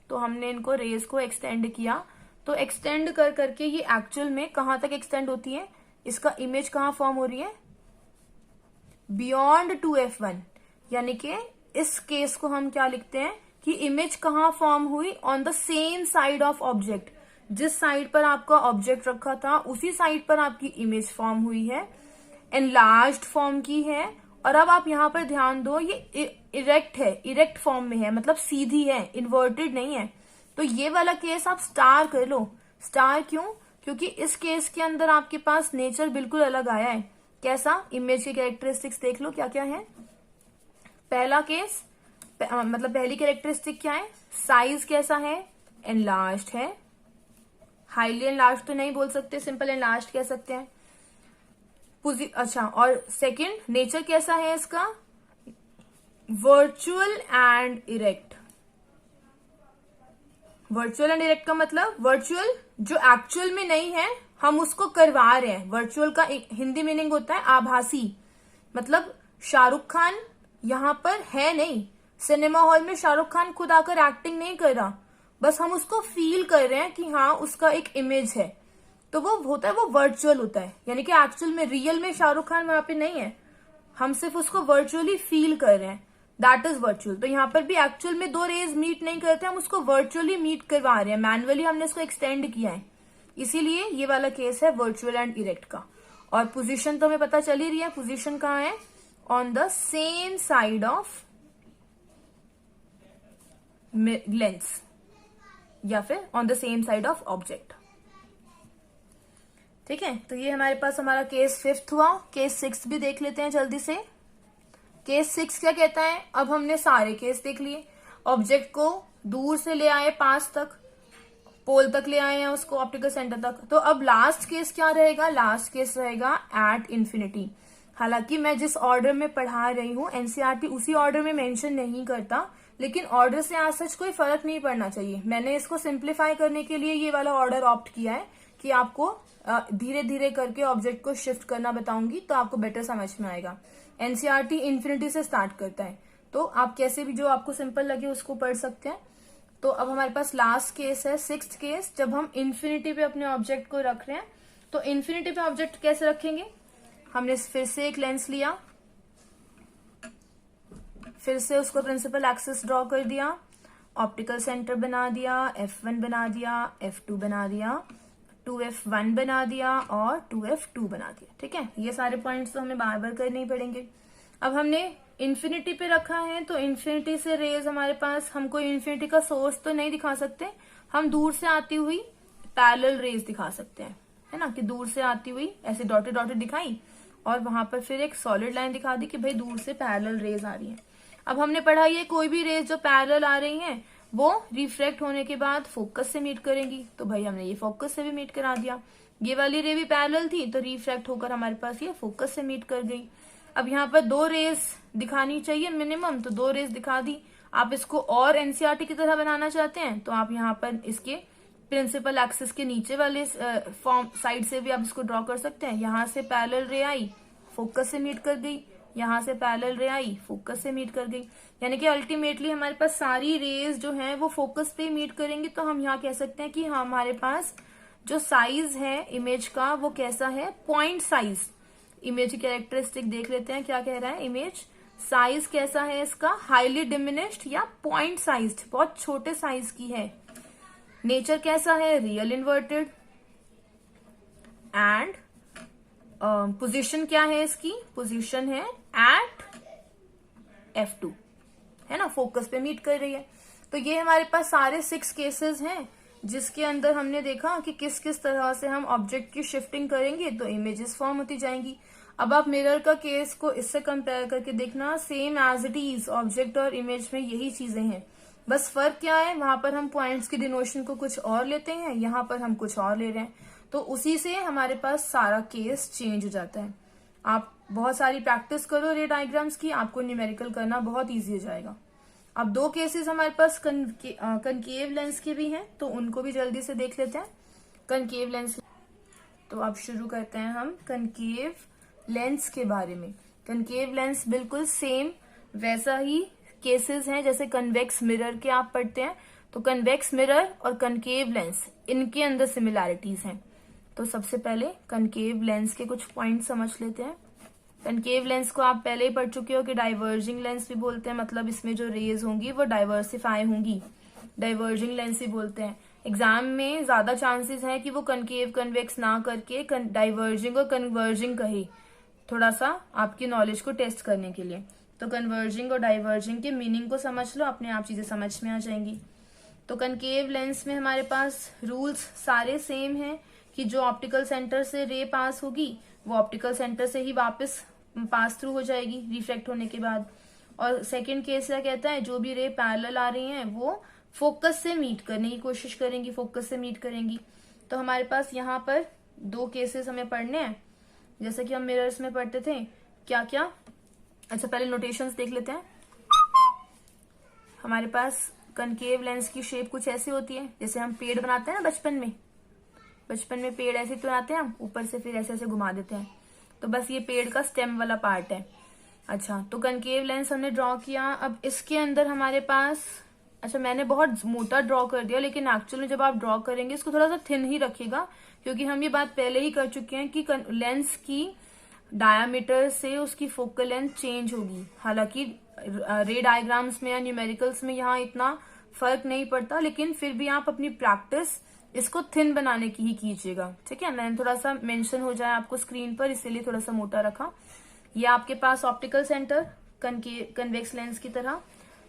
तो हमने इनको रेस को एक्सटेंड किया, तो एक्सटेंड कर करके ये एक्चुअल में कहां तक एक्सटेंड होती है, इसका इमेज कहां फॉर्म हो रही है, बियॉन्ड 2f1, यानी कि इस केस को हम क्या लिखते हैं कि इमेज कहां फॉर्म हुई, on the same side of object, जिस साइड पर आपका ऑब्जेक्ट रखा था उसी साइड पर आपकी इमेज फॉर्म हुई है, एनलार्ज्ड फॉर्म की है। और अब आप यहाँ पर ध्यान दो, ये इरेक्ट है, इरेक्ट फॉर्म में है, मतलब सीधी है, इन्वर्टेड नहीं है। तो ये वाला केस आप स्टार कर लो। स्टार क्यों, क्योंकि इस केस के अंदर आपके पास नेचर बिल्कुल अलग आया है। कैसा, इमेज के कैरेक्टरिस्टिक्स देख लो क्या क्या है। पहला केस मतलब पहली कैरेक्टरिस्टिक क्या है, साइज कैसा है, एनलार्ज्ड है, हाईली एनलार्ज्ड तो नहीं बोल सकते, सिंपल एनलार्ज्ड कह सकते हैं। अच्छा, और सेकंड नेचर कैसा है इसका, virtual and erect. Virtual and erect का मतलब वर्चुअल जो एक्चुअल में नहीं है, हम उसको करवा रहे हैं। वर्चुअल का एक हिंदी मीनिंग होता है आभासी, मतलब शाहरुख खान यहाँ पर है नहीं, सिनेमा हॉल में शाहरुख खान खुद आकर एक्टिंग नहीं कर रहा, बस हम उसको फील कर रहे हैं कि हाँ उसका एक इमेज है, तो वो होता है, वो वर्चुअल होता है, यानी कि एक्चुअल में रियल में शाहरुख खान वहां पे नहीं है, हम सिर्फ उसको वर्चुअली फील कर रहे हैं, दैट इज वर्चुअल। तो यहाँ पर भी एक्चुअल में दो रेज मीट नहीं करते, हम उसको वर्चुअली मीट करवा रहे हैं, मैनुअली हमने इसको एक्सटेंड किया है, इसीलिए ये वाला केस है वर्चुअल एंड इरेक्ट का। और पोजीशन तो हमें पता चल ही रही है, पोजीशन कहाँ है, on the same side of lens या फिर on the same side of object. ठीक है, तो ये हमारे पास हमारा केस 5th हुआ। केस 6 भी देख लेते हैं जल्दी से। केस 6 क्या कहता है, अब हमने सारे केस देख लिए, ऑब्जेक्ट को दूर से ले आए पास तक, पोल तक ले आए हैं उसको, ऑप्टिकल सेंटर तक। तो अब लास्ट केस क्या रहेगा, लास्ट केस रहेगा एट इन्फिनिटी। हालांकि मैं जिस ऑर्डर में पढ़ा रही हूँ एनसीईआरटी उसी ऑर्डर में मेंशन नहीं करता, लेकिन ऑर्डर से आज सच कोई फर्क नहीं पड़ना चाहिए। मैंने इसको सिंप्लीफाई करने के लिए ये वाला ऑर्डर ऑप्ट किया है कि आपको धीरे धीरे करके ऑब्जेक्ट को शिफ्ट करना बताऊंगी, तो आपको बेटर समझ में आएगा। एनसीईआरटी इन्फिनिटी से स्टार्ट करता है, तो आप कैसे भी जो आपको सिंपल लगे उसको पढ़ सकते हैं। तो अब हमारे पास लास्ट केस है 6th केस, जब हम इन्फिनिटी पे अपने ऑब्जेक्ट को रख रहे हैं। तो इन्फिनिटी पे ऑब्जेक्ट कैसे रखेंगे, हमने फिर से एक लेंस लिया, फिर से उसको प्रिंसिपल एक्सिस ड्रॉ कर दिया, ऑप्टिकल सेंटर बना दिया, F1 बना दिया, F2 बना दिया, 2F1 बना दिया और 2F2 बना दिया। ठीक है, ये सारे पॉइंट्स तो हमें बार बार करने ही पड़ेंगे। अब हमने इन्फिनिटी पे रखा है, तो इन्फिनिटी से रेज हमारे पास, हमको इन्फिनिटी का सोर्स तो नहीं दिखा सकते, हम दूर से आती हुई पैरेलल रेज दिखा सकते हैं, है ना, कि दूर से आती हुई ऐसे डॉटेड डॉटेड दिखाई और वहां पर फिर एक सॉलिड लाइन दिखा दी कि भाई दूर से पैरेलल रेज आ रही है। अब हमने पढ़ा ये कोई भी रेज जो पैरेलल आ रही हैं वो रिफ्लेक्ट होने के बाद फोकस से मीट करेंगी, तो भाई हमने ये फोकस से भी मीट करा दिया। ये वाली रे भी पैरेलल थी तो रिफ्लेक्ट होकर हमारे पास ये फोकस से मीट कर गई। अब यहाँ पर 2 रेज दिखानी चाहिए मिनिमम, तो 2 रेज दिखा दी। आप इसको और एनसीईआरटी की तरह बनाना चाहते हैं तो आप यहाँ पर इसके प्रिंसिपल एक्सिस के नीचे वाले फॉर्म साइड से भी आप इसको ड्रॉ कर सकते हैं। यहाँ से पैरेलल रे आई, फोकस से मीट कर गई, यहाँ से पैरेलल रे आई, फोकस से मीट कर गई, यानी कि अल्टीमेटली हमारे पास सारी रेज जो हैं वो फोकस पे मीट करेंगी। तो हम यहाँ कह सकते हैं कि हमारे पास जो साइज है इमेज का वो कैसा है, पॉइंट साइज। इमेज की कैरेक्टरिस्टिक देख लेते हैं क्या कह रहा है, इमेज साइज कैसा है इसका, हाईली डिमिनिश्ड या पॉइंट साइज्ड, बहुत छोटे साइज की है। नेचर कैसा है, रियल इन्वर्टेड। एंड पोजीशन क्या है इसकी, पोजीशन है एट F2, है ना, फोकस पे मीट कर रही है। तो ये हमारे पास सारे 6 केसेस हैं जिसके अंदर हमने देखा कि किस किस तरह से हम ऑब्जेक्ट की शिफ्टिंग करेंगे तो इमेजेस फॉर्म होती जाएंगी। अब आप मिरर का केस को इससे कंपेयर करके देखना, same as it is object और इमेज में यही चीजें हैं, बस फर्क क्या है, वहां पर हम पॉइंट्स की डिनोशन को कुछ और लेते हैं, यहाँ पर हम कुछ और ले रहे हैं, तो उसी से हमारे पास सारा केस चेंज हो जाता है। आप बहुत सारी प्रैक्टिस करो रे डायग्राम्स की, आपको न्यूमेरिकल करना बहुत इजी हो जाएगा। अब 2 केसेस हमारे पास कनकेव लेंस के भी हैं, तो उनको भी जल्दी से देख लेते हैं। कनकेव लेंस, तो अब शुरू करते हैं हम कनकेव लेंस के बारे में। कनकेव लेंस बिल्कुल सेम वैसा ही केसेस हैं जैसे कन्वेक्स मिरर के आप पढ़ते हैं। तो कन्वेक्स मिरर और कनकेव लेंस, इनके अंदर सिमिलैरिटीज हैं। तो सबसे पहले कनकेव लेंस के कुछ पॉइंट समझ लेते हैं। कनकेव लेंस को आप पहले ही पढ़ चुके हो कि डाइवर्जिंग लेंस भी बोलते हैं, मतलब इसमें जो रेज होंगी वो डाइवर्सिफाई होंगी, डाइवर्जिंग लेंस भी बोलते हैं। एग्जाम में ज्यादा चांसेस है कि वो कनकेव कन्वेक्स ना करके डाइवर्जिंग और कन्वर्जिंग कहे, थोड़ा सा आपकी नॉलेज को टेस्ट करने के लिए। तो कन्वर्जिंग और डाइवर्जिंग के मीनिंग को समझ लो, अपने आप चीजें समझ में आ जाएंगी। तो कनकेव लेंस में हमारे पास रूल्स सारे सेम हैं कि जो ऑप्टिकल सेंटर से रे पास होगी वो ऑप्टिकल सेंटर से ही वापस पास थ्रू हो जाएगी रिफ्लेक्ट होने के बाद। और सेकंड केस क्या कहता है, जो भी रे पैरेलल आ रही हैं वो फोकस से मीट करने की कोशिश करेंगी, फोकस से मीट करेंगी। तो हमारे पास यहाँ पर 2 केसेस हमें पढ़ने हैं, जैसे कि हम मिरर्स में पढ़ते थे क्या क्या। अच्छा, पहले नोटेशंस देख लेते हैं। हमारे पास कनकेव लेंस की शेप कुछ ऐसी होती है, जैसे हम पेड़ बनाते हैं ना बचपन में पेड़ ऐसे तो बनाते हैं हम, ऊपर से फिर ऐसे ऐसे घुमा देते हैं, तो बस ये पेड़ का स्टेम वाला पार्ट है। अच्छा, तो कनकेव लेंस हमने ड्रॉ किया। अब इसके अंदर हमारे पास, अच्छा मैंने बहुत मोटा ड्रॉ कर दिया, लेकिन एक्चुअली जब आप ड्रॉ करेंगे इसको थोड़ा सा थिन ही रखिएगा, क्योंकि हम ये बात पहले ही कर चुके हैं कि लेंस की डायामीटर से उसकी फोकल लेंथ चेंज होगी। हालांकि रे डायग्राम्स में या न्यूमेरिकल्स में यहाँ इतना फर्क नहीं पड़ता, लेकिन फिर भी आप अपनी प्रैक्टिस इसको थिन बनाने की ही कीजिएगा, ठीक है। मैंने थोड़ा सा मेंशन हो जाए आपको स्क्रीन पर, इसीलिए थोड़ा सा मोटा रखा। ये आपके पास ऑप्टिकल सेंटर कन्वेक्स लेंस की तरह,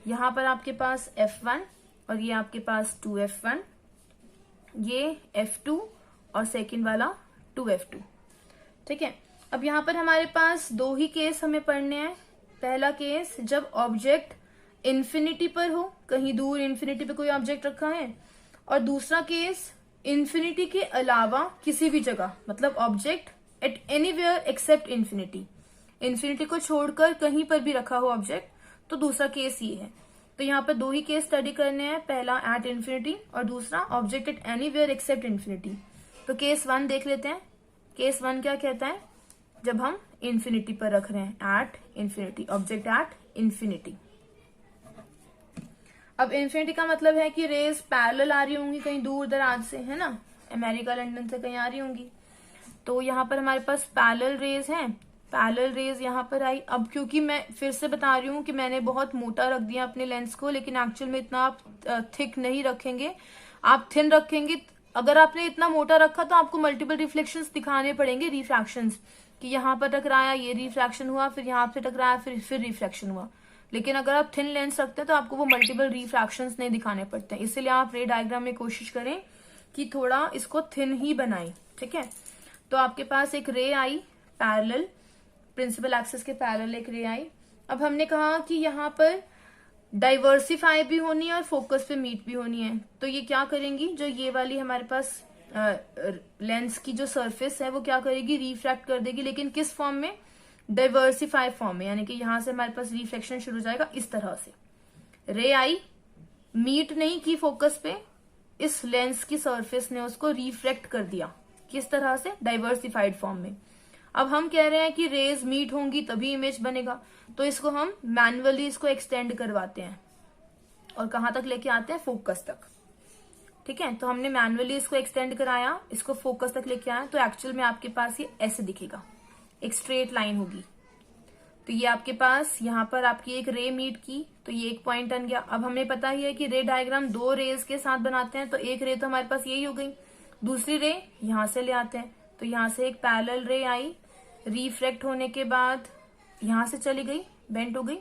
यहाँ पर आपके पास F1 और ये आपके पास 2F1, ये F2 और सेकंड वाला 2F2, ठीक है। अब यहाँ पर हमारे पास 2 ही केस हमें पढ़ने हैं। पहला केस जब ऑब्जेक्ट इन्फिनिटी पर हो, कहीं दूर इन्फिनिटी पे कोई ऑब्जेक्ट रखा है, और दूसरा केस इन्फिनिटी के अलावा किसी भी जगह, मतलब object at anywhere except infinity, infinity को छोड़कर कहीं पर भी रखा हो ऑब्जेक्ट, तो दूसरा केस ये है। तो यहाँ पर 2 ही केस स्टडी करने हैं, पहला एट इन्फिनिटी और दूसरा object at anywhere except infinity. तो केस 1 देख लेते हैं। केस 1 क्या कहता है, जब हम इन्फिनिटी पर रख रहे हैं, at infinity, object at infinity. अब इन्फिनिटी का मतलब है कि रेज पैरेलल आ रही होंगी कहीं दूर दराज से, है ना, अमेरिका लंदन से कहीं आ रही होंगी। तो यहाँ पर हमारे पास पैरेलल रेज हैं, पैरेलल रेज यहाँ पर आई। अब क्योंकि मैं फिर से बता रही हूँ कि मैंने बहुत मोटा रख दिया अपने लेंस को, लेकिन एक्चुअल में इतना आप थिक नहीं रखेंगे, आप थिन रखेंगे। अगर आपने इतना मोटा रखा तो आपको मल्टीपल रिफ्लेक्शंस दिखाने पड़ेंगे, रिफ्रैक्शंस, कि यहाँ पर टकराया ये रिफ्रैक्शन हुआ, फिर यहाँ पे टकराया फिर रिफ्लेक्शन हुआ। लेकिन अगर आप थिन लेंस रखते हैं तो आपको वो मल्टीपल रिफ्रैक्शंस नहीं दिखाने पड़ते हैं, इसलिए आप रे डायग्राम में कोशिश करें कि थोड़ा इसको थिन ही बनाएं, ठीक है। तो आपके पास एक रे आई पैरेलल, प्रिंसिपल एक्सिस के पैरेलल एक रे आई। अब हमने कहा कि यहाँ पर डाइवर्सिफाई भी होनी है और फोकस पे मीट भी होनी है, तो ये क्या करेंगी, जो ये वाली हमारे पास लेंस की जो सरफेस है वो क्या करेगी, रिफ्रैक्ट कर देगी, लेकिन किस फॉर्म में, डाइवर्सिफाई फॉर्म में, यानी कि यहां से हमारे पास रिफ्लेक्शन शुरू हो जाएगा इस तरह से। रे आई, मीट नहीं की फोकस पे, इस लेंस की सरफेस ने उसको रिफ्लेक्ट कर दिया, किस तरह से, डाइवर्सिफाइड फॉर्म में। अब हम कह रहे हैं कि रेज मीट होंगी तभी इमेज बनेगा, तो इसको हम मैन्युअली इसको एक्सटेंड करवाते हैं और कहां तक लेके आते हैं, फोकस तक, ठीक है। तो हमने मैन्युअली इसको एक्सटेंड कराया, इसको फोकस तक लेके आया, तो एक्चुअल में आपके पास ये ऐसे दिखेगा, एक स्ट्रेट लाइन होगी। तो ये आपके पास यहाँ पर आपकी एक रे मीट की, तो ये एक पॉइंट बन गया। अब हमें पता ही है कि रे डायग्राम दो रेज के साथ बनाते हैं, तो एक रे तो हमारे पास यही हो गई। दूसरी रे यहां से ले आते हैं, तो यहां से एक पैरेलल रे आई, रिफ्रैक्ट होने के बाद यहां से चली गई, बेंट हो गई,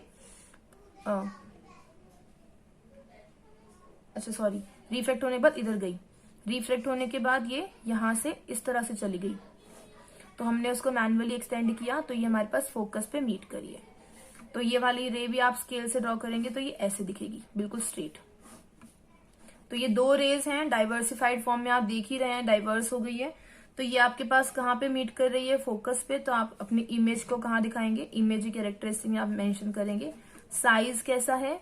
अच्छा सॉरी, रिफ्रैक्ट होने के बाद इधर गई, रिफ्रैक्ट होने के बाद ये यहां से इस तरह से चली गई, तो हमने उसको मैन्युअली एक्सटेंड किया, तो ये हमारे पास फोकस पे मीट करी है। तो ये वाली रे भी आप स्केल से ड्रॉ करेंगे तो ये ऐसे दिखेगी, बिल्कुल स्ट्रेट। तो ये दो रेज हैं, डाइवर्सिफाइड फॉर्म में आप देख ही रहे हैं, डाइवर्स हो गई है। तो ये आपके पास कहाँ पे मीट कर रही है, फोकस पे। तो आप अपनी इमेज को कहाँ दिखाएंगे, इमेज कैरेक्टरिस्टिक में आप मेंशन करेंगे। साइज कैसा है,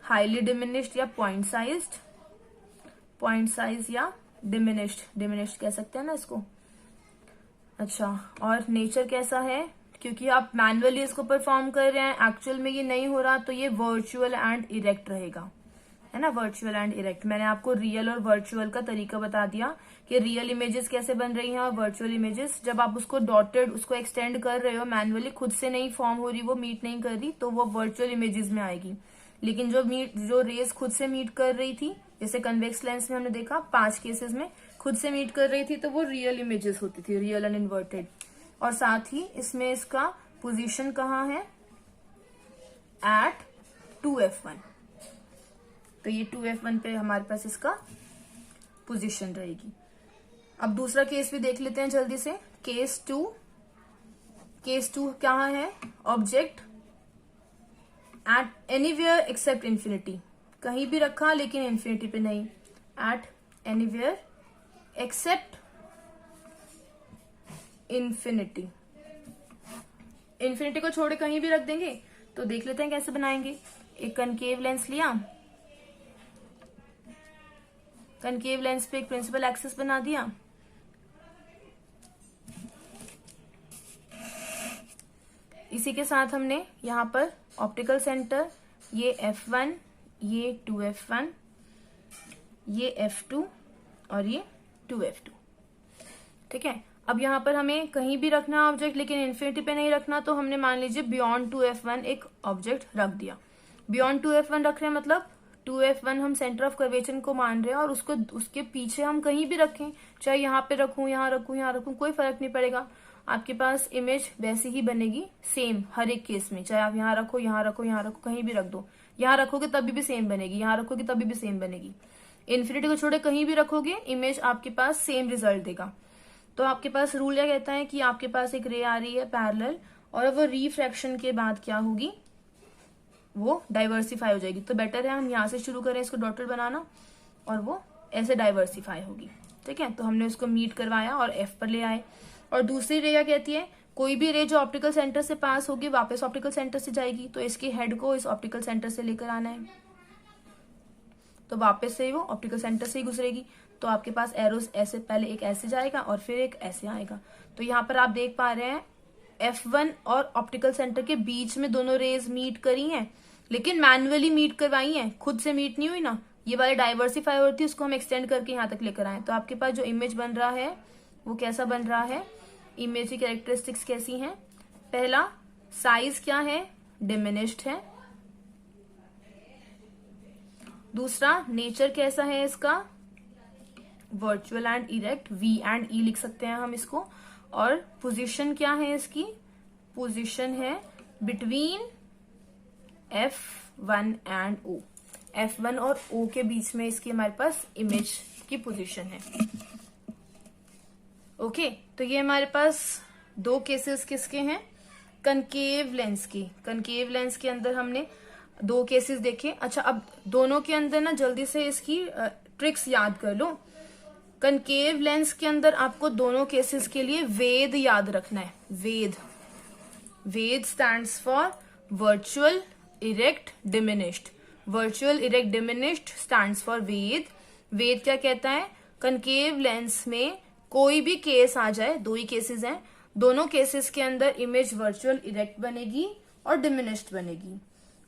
हाईली डिमिनिश्ड या पॉइंट साइज्ड, पॉइंट साइज या डिमिनिश्ड कह सकते हैं ना इसको। अच्छा, और नेचर कैसा है, क्योंकि आप मैन्युअली इसको परफॉर्म कर रहे हैं, एक्चुअल में ये नहीं हो रहा, तो ये वर्चुअल एंड इरेक्ट रहेगा, है ना, वर्चुअल एंड इरेक्ट। मैंने आपको रियल और वर्चुअल का तरीका बता दिया कि रियल इमेजेस कैसे बन रही हैं और वर्चुअल इमेजेस, जब आप उसको डॉटेड उसको एक्सटेंड कर रहे हो मैन्युअली, खुद से नहीं फॉर्म हो रही, वो मीट नहीं कर रही, तो वो वर्चुअल इमेजेस में आएगी। लेकिन जो रेज खुद से मीट कर रही थी, जैसे कन्वेक्स लेंस में हमने देखा 5 केसेस में खुद से मीट कर रही थी, तो वो रियल इमेजेस होती थी, रियल एंड इन्वर्टेड। और साथ ही इसमें इसका पोजीशन कहाँ है, एट 2f1, तो ये 2f1 पे हमारे पास इसका पोजीशन रहेगी। अब दूसरा केस भी देख लेते हैं जल्दी से। केस 2 कहाँ है, object at anywhere except infinity, कहीं भी रखा लेकिन इन्फिनिटी पे नहीं, at anywhere except infinity, infinity को छोड़े कहीं भी रख देंगे। तो देख लेते हैं कैसे बनाएंगे। एक कनकेव लेंस लिया, कनकेव लेंस पे एक प्रिंसिपल एक्सिस बना दिया, इसी के साथ हमने यहाँ पर ऑप्टिकल सेंटर, ये f1, ये 2f1, ये f2 और ये 2f2, ठीक है। अब यहाँ पर हमें कहीं भी रखना ऑब्जेक्ट, लेकिन इन्फिनिटी पे नहीं रखना, तो हमने मान लीजिए बियॉन्ड 2f1 एक ऑब्जेक्ट रख दिया। बियॉन्ड 2f1 रख रहे हैं, मतलब 2f1 हम सेंटर ऑफ कर्वेचर को मान रहे हैं, और उसको उसके पीछे हम कहीं भी रखें, चाहे यहाँ पे रखूं, यहाँ रखूं, यहाँ रखूं, कोई फर्क नहीं पड़ेगा, आपके पास इमेज वैसी ही बनेगी, सेम हर एक केस में। चाहे आप यहाँ रखो, यहाँ रखो, यहाँ रखो, कहीं भी रख दो, यहाँ रखोगे तभी भी सेम बनेगी, यहाँ रखोगे तभी भी सेम बनेगी। इन्फिनिटी को छोड़े कहीं भी रखोगे, इमेज आपके पास सेम रिजल्ट देगा। तो आपके पास रूल क्या कहता है कि आपके पास एक रे आ रही है पैरेलल, और वो रिफ्रैक्शन के बाद क्या होगी, वो डाइवर्सिफाई हो जाएगी। तो बेटर है हम यहाँ से शुरू करें इसको डॉटेड बनाना, और वो ऐसे डाइवर्सिफाई होगी, ठीक है। तो हमने उसको मीट करवाया और एफ पर ले आए। और दूसरी रे क्या कहती है, कोई भी रे जो ऑप्टिकल सेंटर से पास होगी वापस ऑप्टिकल सेंटर से जाएगी, तो इसके हेड को इस ऑप्टिकल सेंटर से लेकर आना है, तो वापस से वो ऑप्टिकल सेंटर से ही गुजरेगी। तो आपके पास एरोस ऐसे, पहले एक ऐसे जाएगा और फिर एक ऐसे आएगा। तो यहाँ पर आप देख पा रहे हैं F1 और ऑप्टिकल सेंटर के बीच में दोनों रेज मीट करी हैं, लेकिन मैन्युअली मीट करवाई हैं, खुद से मीट नहीं हुई ना। ये वाले डाइवर्सिफाई होती है, उसको हम एक्सटेंड करके यहाँ तक लेकर आए। तो आपके पास जो इमेज बन रहा है वो कैसा बन रहा है, इमेज की कैरेक्टरिस्टिक्स कैसी हैं, पहला साइज क्या है, डिमिनिश्ड है। दूसरा नेचर कैसा है इसका, virtual and erect, V and E लिख सकते हैं हम इसको। और पोजीशन क्या है इसकी, पोजीशन है between F1 and O, F1 और O के बीच में इसकी हमारे पास इमेज की पोजीशन है। ओके, तो ये हमारे पास दो केसेस किसके हैं, कनकेव लेंस की। कनकेव लेंस के अंदर हमने दो केसेस देखे। अच्छा, अब दोनों के अंदर ना जल्दी से इसकी ट्रिक्स याद कर लो। कनकेव लेंस के अंदर आपको दोनों केसेस के लिए वेद याद रखना है। Ved stands for virtual erect diminished. Virtual erect diminished stands for Ved. Ved क्या कहता है, कनकेव लेंस में कोई भी केस आ जाए, दो ही केसेस हैं, दोनों केसेस के अंदर इमेज वर्चुअल इरेक्ट बनेगी और डिमिनिश्ड बनेगी।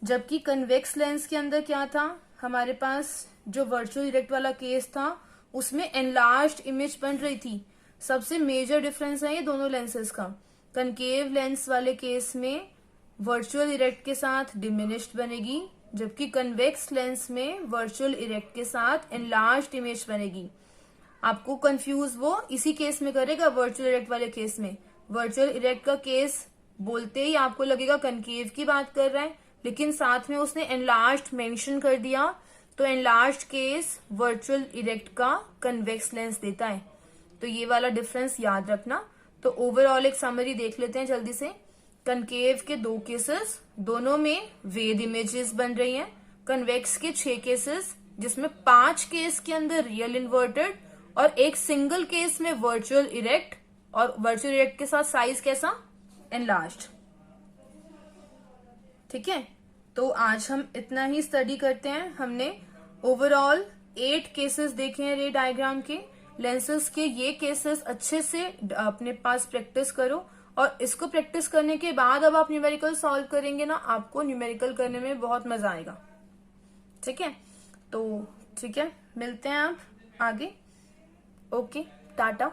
जबकि कन्वेक्स लेंस के अंदर क्या था, हमारे पास जो वर्चुअल इरेक्ट वाला केस था उसमें एनलार्ज्ड इमेज बन रही थी। सबसे मेजर डिफरेंस है ये दोनों लेंसेज का। कनकेव लेंस वाले केस में वर्चुअल इरेक्ट के साथ डिमिनिश्ड बनेगी, जबकि कन्वेक्स लेंस में वर्चुअल इरेक्ट के साथ एनलार्ज्ड इमेज बनेगी। आपको कंफ्यूज वो इसी केस में करेगा, वर्चुअल इरेक्ट वाले केस में। वर्चुअल इरेक्ट का केस बोलते ही आपको लगेगा कनकेव की बात कर रहा है, लेकिन साथ में उसने एनलार्ज्ड मेंशन कर दिया, तो एनलार्ज्ड केस वर्चुअल इरेक्ट का कन्वेक्स लेंस देता है। तो ये वाला डिफरेंस याद रखना। तो ओवरऑल एक समरी देख लेते हैं जल्दी से। कनकेव के 2 केसेस, दोनों में वेद इमेजेस बन रही हैं। कन्वेक्स के 6 केसेस, जिसमें 5 केस के अंदर रियल इन्वर्टेड और एक सिंगल केस में वर्चुअल इरेक्ट, और वर्चुअल इरेक्ट के साथ साइज कैसा, एनलार्ज्ड। ठीक है, तो आज हम इतना ही स्टडी करते हैं। हमने ओवरऑल 8 केसेस देखे हैं रे डायग्राम के, लेंसेज के। ये केसेस अच्छे से अपने पास प्रैक्टिस करो, और इसको प्रैक्टिस करने के बाद अब आप न्यूमेरिकल सॉल्व करेंगे ना, आपको न्यूमेरिकल करने में बहुत मजा आएगा। ठीक है, तो ठीक है, मिलते हैं आप आगे। ओके, टाटा।